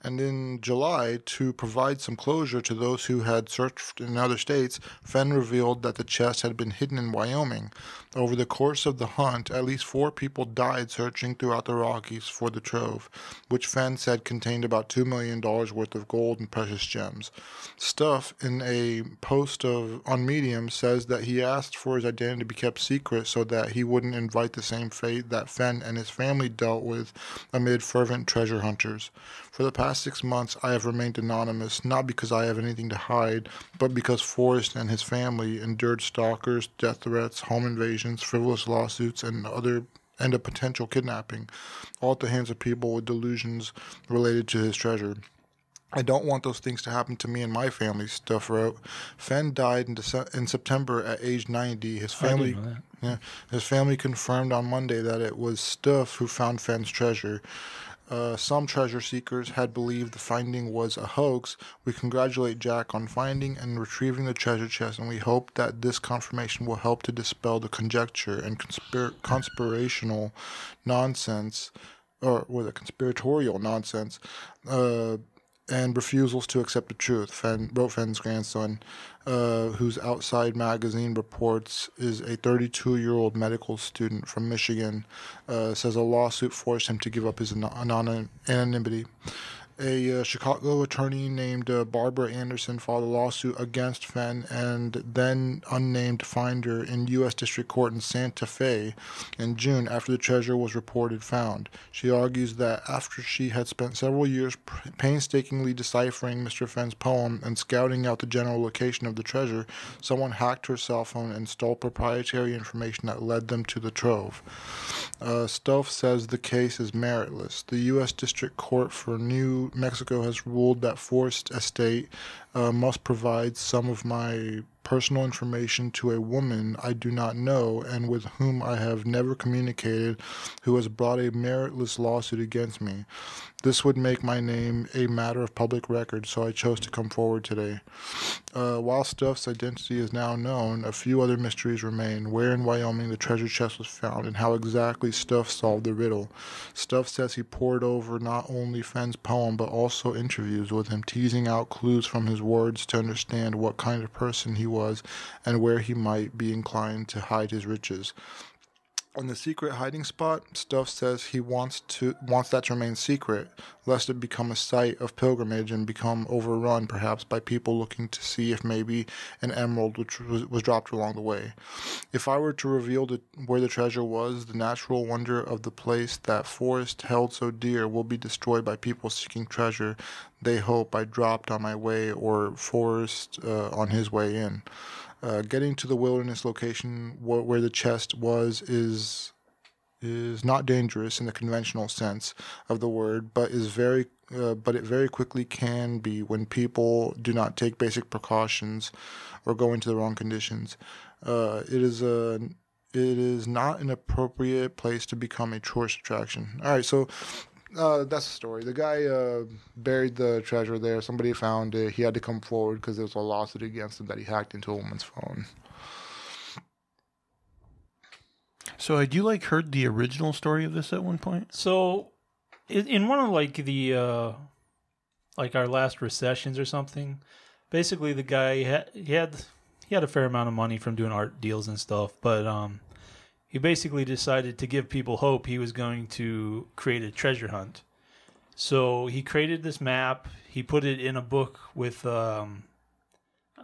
And in July, to provide some closure to those who had searched in other states, Fenn revealed that the chest had been hidden in Wyoming. Over the course of the hunt, at least 4 people died searching throughout the Rockies for the trove, which Fenn said contained about $2 million worth of gold and precious gems. Stuff, in a post on Medium, says that he asked for his identity to be kept secret so that he wouldn't invite the same fate that Fenn and his family dealt with amid fervent treasure hunters. For the past 6 months, I have remained anonymous, not because I have anything to hide, but because Forrest and his family endured stalkers, death threats, home invasions, frivolous lawsuits, and a potential kidnapping, all at the hands of people with delusions related to his treasure. I don't want those things to happen to me and my family, Stuff wrote. Fenn died in September at age 90. His family, his family confirmed on Monday that it was Stuff who found Fenn's treasure. Some treasure seekers had believed the finding was a hoax. We congratulate Jack on finding and retrieving the treasure chest, and we hope that this confirmation will help to dispel the conjecture and conspiratorial nonsense, conspiratorial nonsense, and refusals to accept the truth, wrote Fenn's grandson, whose Outside magazine reports is a 32-year-old medical student from Michigan, says a lawsuit forced him to give up his anonymity. A Chicago attorney named Barbara Anderson filed a lawsuit against Fenn and then unnamed finder in U.S. District Court in Santa Fe in June after the treasure was reported found. She argues that after she had spent several years painstakingly deciphering Mr. Fenn's poem and scouting out the general location of the treasure, someone hacked her cell phone and stole proprietary information that led them to the trove. Stuff says the case is meritless. The U.S. District Court for New Mexico has ruled that Forest Estate must provide some of my personal information to a woman I do not know and with whom I have never communicated, who has brought a meritless lawsuit against me. This would make my name a matter of public record, so I chose to come forward today. While Stuff's identity is now known, a few other mysteries remain. Where in Wyoming the treasure chest was found and how exactly Stuff solved the riddle. Stuff says he pored over not only Fenn's poem but also interviews with him, teasing out clues from his words to understand what kind of person he was and where he might be inclined to hide his riches. On the secret hiding spot, Stuff says he wants that to remain secret, lest it become a site of pilgrimage and become overrun perhaps by people looking to see if maybe an emerald which was dropped along the way. If I were to reveal where the treasure was, the natural wonder of the place that Forest held so dear will be destroyed by people seeking treasure they hope I dropped on my way or Forest on his way in. Getting to the wilderness location where the chest was is not dangerous in the conventional sense of the word, but it very quickly can be when people do not take basic precautions or go into the wrong conditions. It is not an appropriate place to become a tourist attraction. All right, so. That's the story. The guy buried the treasure there. Somebody found it. He had to come forward because there was a lawsuit against him that he hacked into a woman's phone. So had you heard the original story of this at one point? So in one of the our last recessions or something, basically the guy he had a fair amount of money from doing art deals and stuff, but he basically decided to give people hope he was going to create a treasure hunt. So he created this map. He put it in a book with, I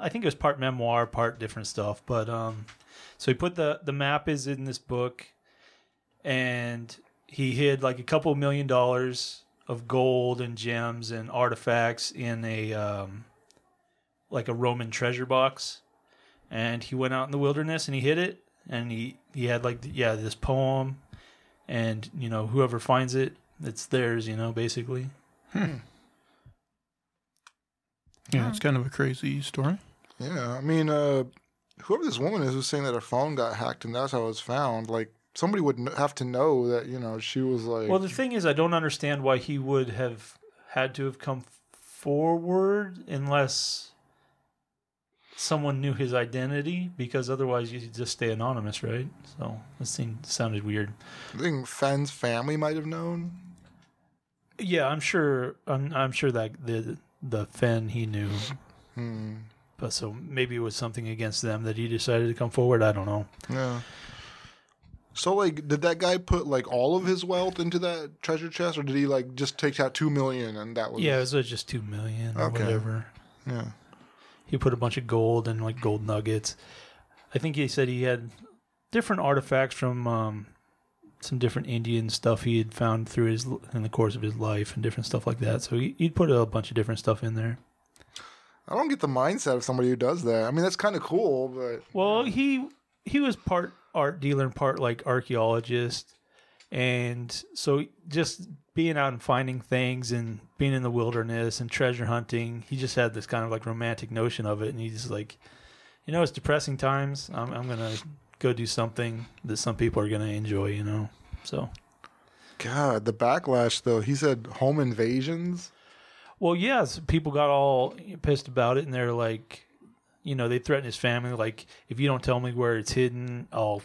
think it was part memoir, part different stuff. But so he put the map is in this book, and he hid a couple $1 million of gold and gems and artifacts in a Roman treasure box. And he went out in the wilderness and he hid it. And he had this poem, and whoever finds it, it's theirs. Basically. Yeah, it's kind of a crazy story. Yeah, I mean, whoever this woman is who's saying that her phone got hacked and that's how it was found, somebody would have to know that she was Well, the thing is, I don't understand why he would have had to have come forward unless someone knew his identity, because otherwise you just stay anonymous, right? So this thing sounded weird. I think Fenn's family might have known. Yeah, I'm sure that the Fenn he knew. But so maybe it was something against them that he decided to come forward. I don't know. Yeah. So did that guy put all of his wealth into that treasure chest, or did he just take out $2 million and that was? Yeah, it was just $2 million or whatever. Yeah. He put a bunch of gold and gold nuggets. I think he said he had different artifacts from some different Indian stuff he had found in the course of his life and different stuff like that. So he'd put a bunch of different stuff in there. I don't get the mindset of somebody who does that. I mean, that's kind of cool, but... Well, he was part art dealer and part archaeologist. And so just being out and finding things and being in the wilderness and treasure hunting. He just had this kind of like romantic notion of it, and he's like, it's depressing times. I'm gonna go do something that some people are gonna enjoy. So. God, the backlash though. He said home invasions. Well, yes, people got all pissed about it, and they're like, they threatened his family, like, if you don't tell me where it's hidden, I'll,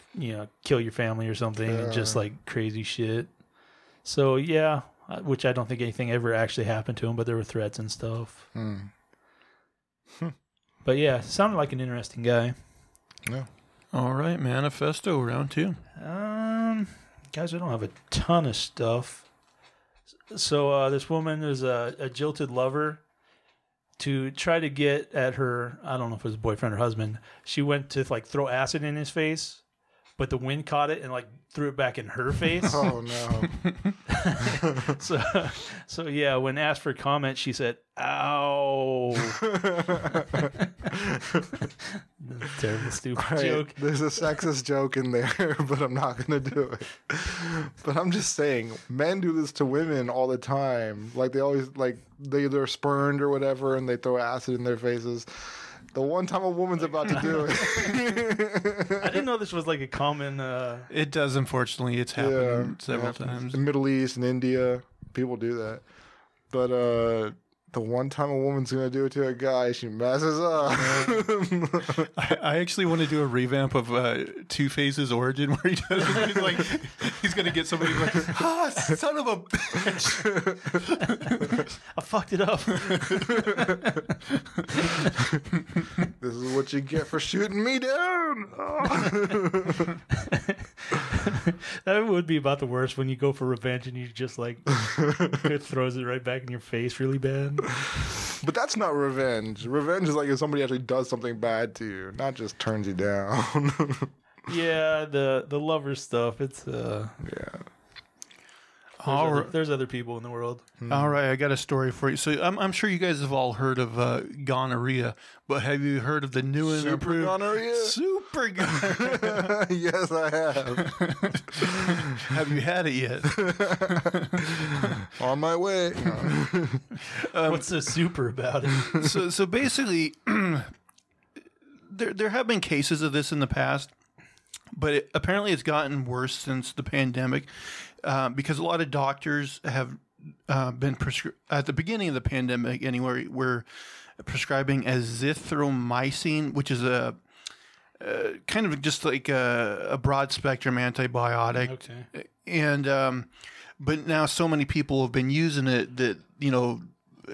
kill your family or something, and just like crazy shit. So yeah, which I don't think anything ever actually happened to him, but there were threats and stuff. But yeah, sounded like an interesting guy. Yeah. All right, Manifesto round 2. Guys, I don't have a ton of stuff. So this woman is a jilted lover. To try to get at her, I don't know if it was boyfriend or husband, she went to like throw acid in his face, but the wind caught it and like threw it back in her face. Oh no. So yeah, when asked for comment, she said, "Ow." Terrible stupid joke. There's a sexist joke in there, but I'm not gonna do it. But I'm just saying, men do this to women all the time. Like they always they're spurned or whatever, and they throw acid in their faces. The one time a woman's about to do it. I didn't know this was like a common. It does, unfortunately. It's happened several times. In the Middle East and India, people do that. But the one time a woman's going to do it to a guy, she messes up. I actually want to do a revamp of Two-Face's origin where he does it. He's like, he's going to get somebody like, son of a bitch. I fucked it up. This is what you get for shooting me down. That would be about the worst when you go for revenge and you just like it throws it right back in your face really bad. But that's not revenge. Revenge is like if somebody actually does something bad to you, not just turns you down. Yeah, the lover stuff. It's Yeah. There's other people in the world. All right, I got a story for you. So I'm sure you guys have all heard of gonorrhea, but have you heard of the new and Super improved gonorrhea? Super gonorrhea? Yes, I have. Have you had it yet? On my way. What's so super about it? So basically, there have been cases of this in the past, but apparently it's gotten worse since the pandemic. Because a lot of doctors have been at the beginning of the pandemic anyway, were prescribing azithromycin, which is a kind of just like a broad spectrum antibiotic. Okay. And but now so many people have been using it that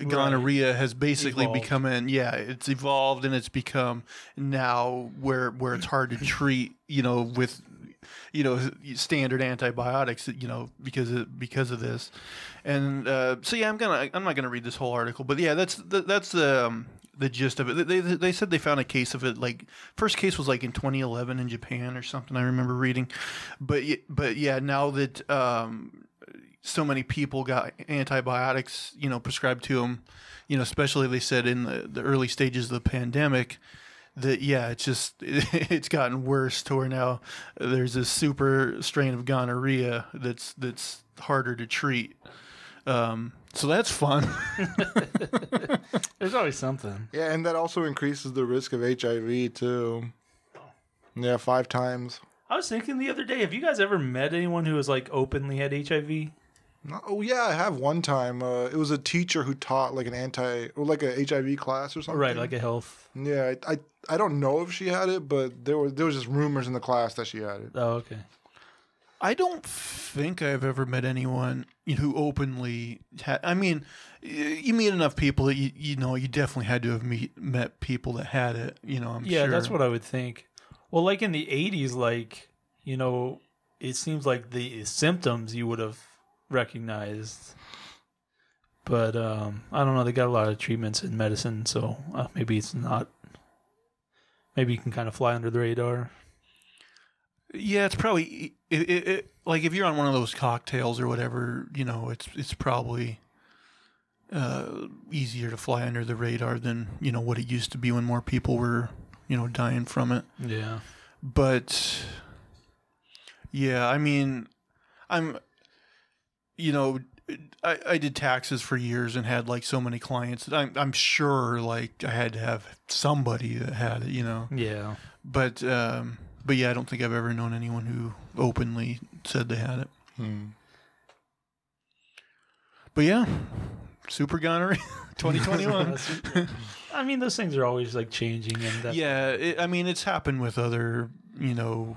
gonorrhea has basically become it's evolved and it's become now where it's hard to treat with standard antibiotics, because of this. And so yeah, I'm not gonna read this whole article, but yeah, that's the gist of it. They said they found a case of it, like first case was like in 2011 in Japan or something, I remember reading. But yeah, now that so many people got antibiotics prescribed to them, especially they said in the early stages of the pandemic, that it's gotten worse to where now there's this super strain of gonorrhea that's harder to treat. So that's fun. There's always something. Yeah, and that also increases the risk of HIV too. Yeah, 5 times. I was thinking the other day, have you guys ever met anyone who was like openly had HIV? Oh yeah, I have one time. It was a teacher who taught like a HIV class or something. Right, like a health. Yeah, I don't know if she had it, but there was just rumors in the class that she had it. Oh, okay. I don't think I've ever met anyone who openly had. I mean, you meet enough people that you definitely had to have met people that had it. I'm sure. Yeah, that's what I would think. Well, like in the 80s, it seems like the symptoms you would have recognized. But I don't know. They got a lot of treatments in medicine, so maybe it's not. Maybe you can kind of fly under the radar. Yeah, it's probably like if you're on one of those cocktails or whatever, it's probably easier to fly under the radar than what it used to be when more people were dying from it. Yeah, but yeah, I mean, I'm I did taxes for years and had like so many clients. I'm sure like I had to have somebody that had it, you know. Yeah. But yeah, I don't think I've ever known anyone who openly said they had it. But yeah, super gonorrhea 2021. I mean, those things are always like changing, and that's, Yeah, I mean, it's happened with other, you know,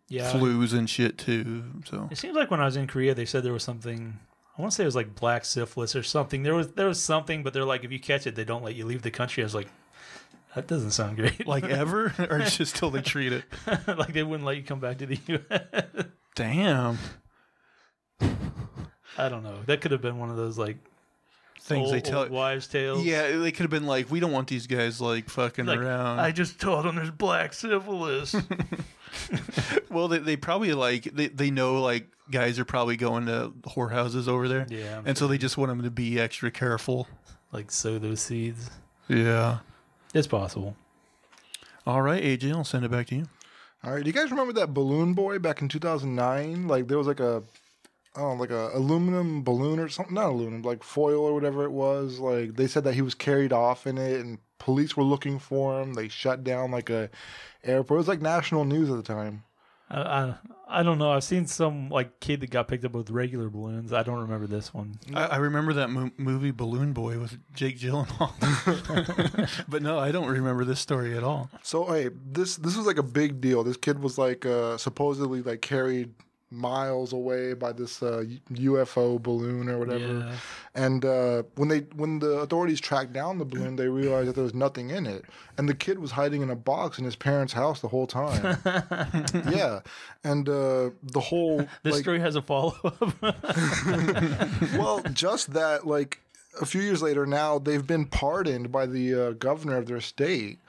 yeah, flus and shit too. So it seems like when I was in Korea, they said there was something. I want to say it was like black syphilis or something. There was something, but they're like, if you catch it, they don't let you leave the country. I was like, that doesn't sound great. like ever, or just till they treat it. Like they wouldn't let you come back to the U.S. Damn. I don't know. That could have been one of those like Things they tell old wives' tales. Yeah, they could have been like, we don't want these guys like fucking Like, around. I just told them there's black syphilis. Well, they probably like they know like guys are probably going to whorehouses over there. Yeah, and so they just want them to be extra careful. like sow those seeds. Yeah. It's possible. All right, AJ, I'll send it back to you. All right, do you guys remember that balloon boy back in 2009? Like there was like a aluminum balloon or something, not aluminum, like foil or whatever it was. Like they said that he was carried off in it, and police were looking for him. They shut down like a airport. It was like national news at the time. I don't know. I've seen some like kid that got picked up with regular balloons. I don't remember this one. I remember that movie Balloon Boy with Jake Gyllenhaal. But no, I don't remember this story at all. So hey, this was like a big deal. This kid was like supposedly like carried miles away by this UFO balloon or whatever. Yeah. And when the authorities tracked down the balloon, they realized that there was nothing in it, and the kid was hiding in a box in his parents' house the whole time. Yeah, and the whole This story has a follow up. well, just that like a few years later now they've been pardoned by the governor of their state.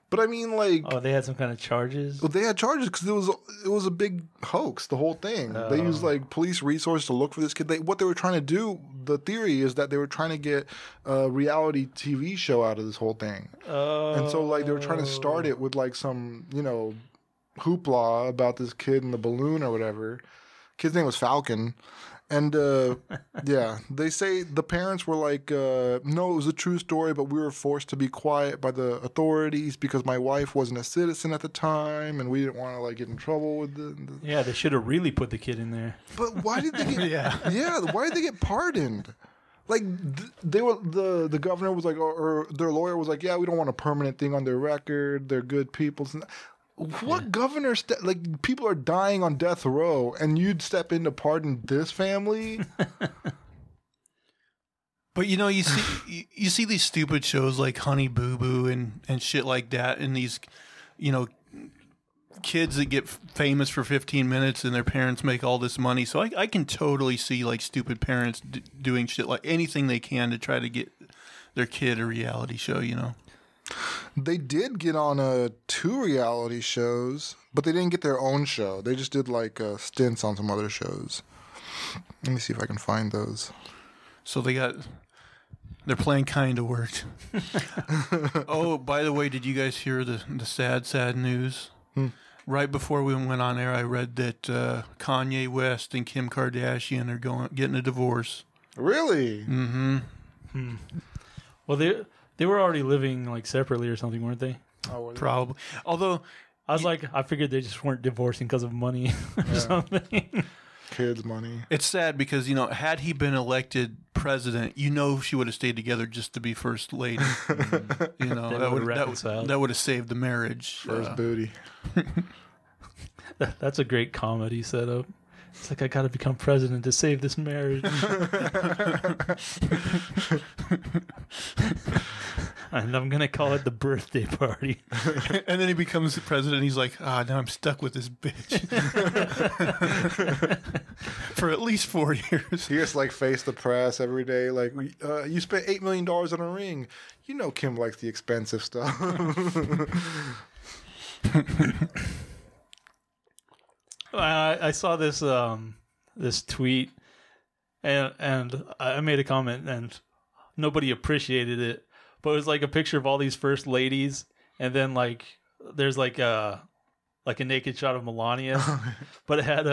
But I mean, like, Oh, they had some kind of charges. well, they had charges because it was a big hoax. The whole thing. They used like police resources to look for this kid. What they were trying to do. The theory is that they were trying to get a reality TV show out of this whole thing. And so like they were trying to start it with like some hoopla about this kid in the balloon or whatever. Kid's name was Falcon. And yeah, they say the parents were like, no, it was a true story, but we were forced to be quiet by the authorities because my wife wasn't a citizen at the time, and we didn't want to like get in trouble with the Yeah, they should have really put the kid in there. But why did they get? yeah, why did they get pardoned? Like they were the governor was like, or their lawyer was like, yeah, we don't want a permanent thing on their record. They're good people. What governor like people are dying on death row and you'd step in to pardon this family? But you see these stupid shows like Honey Boo Boo and shit like that, and these kids that get famous for 15 minutes and their parents make all this money. So I can totally see like stupid parents doing shit like anything they can to try to get their kid a reality show, They did get on 2 reality shows, but they didn't get their own show. They just did like stints on some other shows. Let me see if I can find those. So their plan kind of worked. Oh, by the way, did you guys hear the sad news? Right before we went on air, I read that Kanye West and Kim Kardashian are getting a divorce. Really? Mm-hmm. Well, they were already living like separately or something, weren't they? Oh, Probably. Although I figured they just weren't divorcing because of money or something. kids' money. it's sad because had he been elected president, she would have stayed together just to be first lady. That would have saved the marriage. First booty. That's a great comedy setup. It's like, I got to become president to save this marriage. And I'm going to call it the birthday party. And then he becomes the president. And he's like, now I'm stuck with this bitch for at least 4 years. He just like face the press every day. Like, you spent $8 million on a ring. Kim likes the expensive stuff. I saw this this tweet, and I made a comment, and nobody appreciated it. But it was like a picture of all these first ladies, and then like there's like a naked shot of Melania, but it had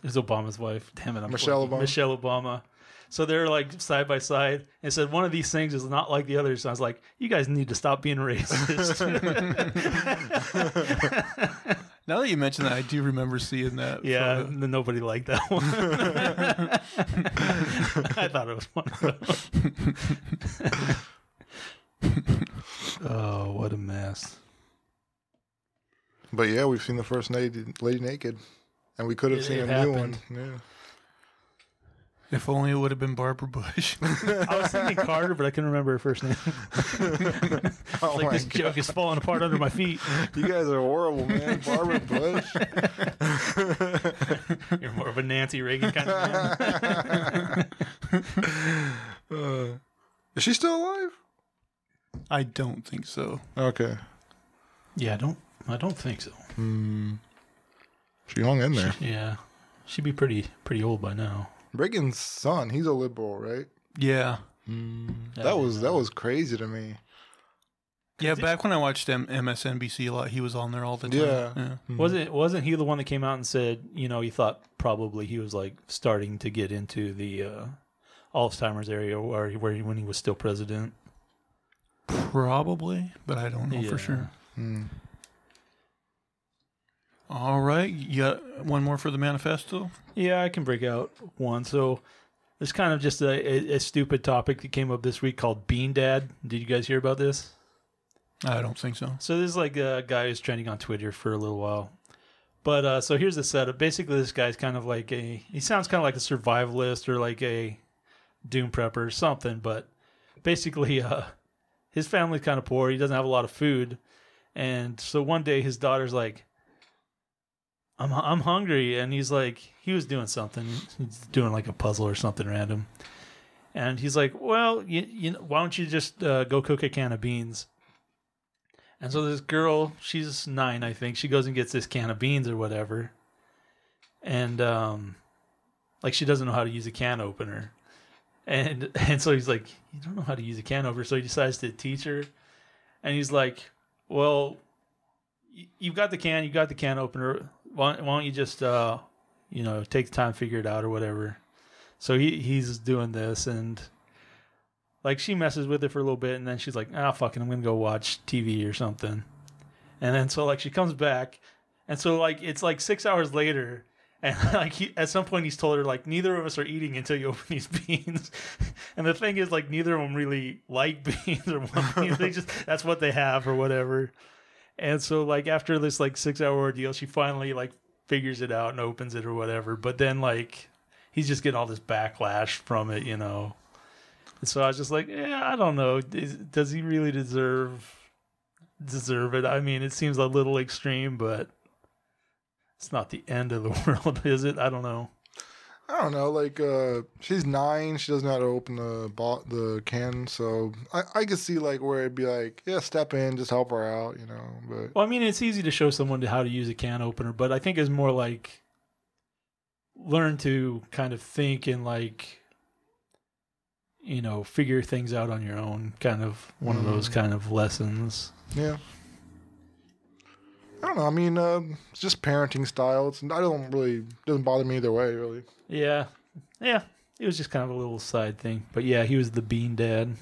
It's Obama's wife. Damn it, Michelle Obama. Michelle Obama. So they're like side by side and said one of these things is not like the others. So I was like, you guys need to stop being racist. Now that you mention that, I do remember seeing that. Yeah, photo. nobody liked that one. I thought it was fun. Oh, what a mess. But yeah, we've seen the first lady naked. And we could have seen It a new one. happened. Yeah. If only it would have been Barbara Bush. I was thinking Carter, but I couldn't remember her first name. Oh Like my this God. joke is falling apart under my feet. You guys are horrible, man. Barbara Bush. You're more of a Nancy Reagan kind of man. Is she still alive? I don't think so. Okay. Yeah, I don't think so. She hung in there. Yeah, she'd be pretty old by now. Reagan's son, he's a liberal, right? Yeah. That was crazy to me. Yeah, back when I watched MSNBC a lot, he was on there all the time. Yeah. Wasn't he the one that came out and said, he thought probably he was like starting to get into the Alzheimer's area when he was still president? Probably, but I don't know for sure. All right. You got one more for the manifesto? Yeah, I can break out one. So there's kind of just a stupid topic that came up this week called Bean Dad. Did you guys hear about this? I don't think so. So this is like a guy who's trending on Twitter for a little while. But so here's the setup. Basically, this guy's kind of like he sounds kind of like a survivalist or like a doom prepper or something. But basically, his family's kind of poor. He doesn't have a lot of food. And so one day his daughter's like, I'm hungry. And he's like, he was doing something. He's doing like a puzzle or something random. And he's like, well, you know, why don't you just go cook a can of beans? And so this girl, she's 9, I think. She goes and gets this can of beans or whatever. And like she doesn't know how to use a can opener. And so he's like, you don't know how to use a can opener. So he decides to teach her. And he's like, well, you've got the can opener. Why don't you just, take the time to figure it out or whatever. So he's doing this and like she messes with it for a little bit and then she's like, fuck it, I'm going to go watch TV or something. And then so like she comes back and so like it's like 6 hours later and like at some point he's told her like neither of us are eating until you open these beans. And the thing is like neither of them really like beans or want beans. They just, that's what they have or whatever. And so like after this like 6 hour ordeal, she finally like figures it out and opens it or whatever. But then like he's just getting all this backlash from it, you know. And so I was just like, I don't know. Does he really deserve it? I mean, it seems a little extreme, but it's not the end of the world, is it? I don't know. I don't know. Like, she's 9. She doesn't know how to open the can. So I could see like where it'd be like, yeah, step in, just help her out, you know. But well, I mean, it's easy to show someone how to use a can opener, but I think it's more like learn to kind of think and like, you know, figure things out on your own. Kind of one of those kind of lessons. Yeah. I don't know. I mean, it's just parenting style. Doesn't bother me either way, really. Yeah. It was just kind of a little side thing. But yeah, he was the Bean Dad.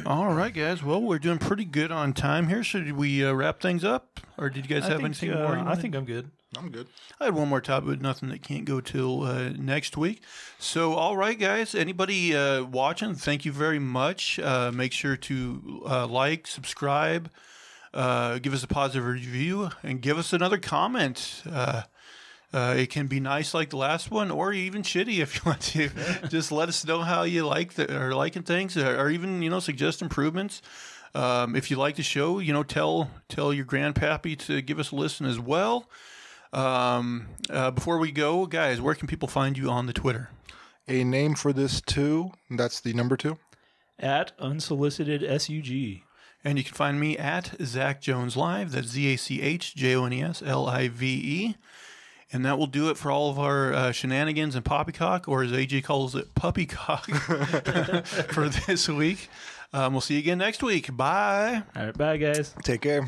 All right, guys. Well, we're doing pretty good on time here. Should we wrap things up? Or did you guys have anything more? I think I'm good. I'm good. I had one more topic, but nothing that can't go till next week. So, all right, guys. Anybody watching, thank you very much. Make sure to like, subscribe, give us a positive review, and give us another comment. It can be nice like the last one, or even shitty if you want to. Just let us know how you are liking things, or even suggest improvements. If you like the show, tell your grandpappy to give us a listen as well. Before we go, guys, where can people find you on the Twitter? A name for this 2. That's the number 2. At Unsolicited SUG. And you can find me at Zach Jones Live. That's ZachJonesLive. And that will do it for all of our shenanigans and poppycock, or as AJ calls it, puppycock, for this week. We'll see you again next week. Bye. All right, bye, guys. Take care.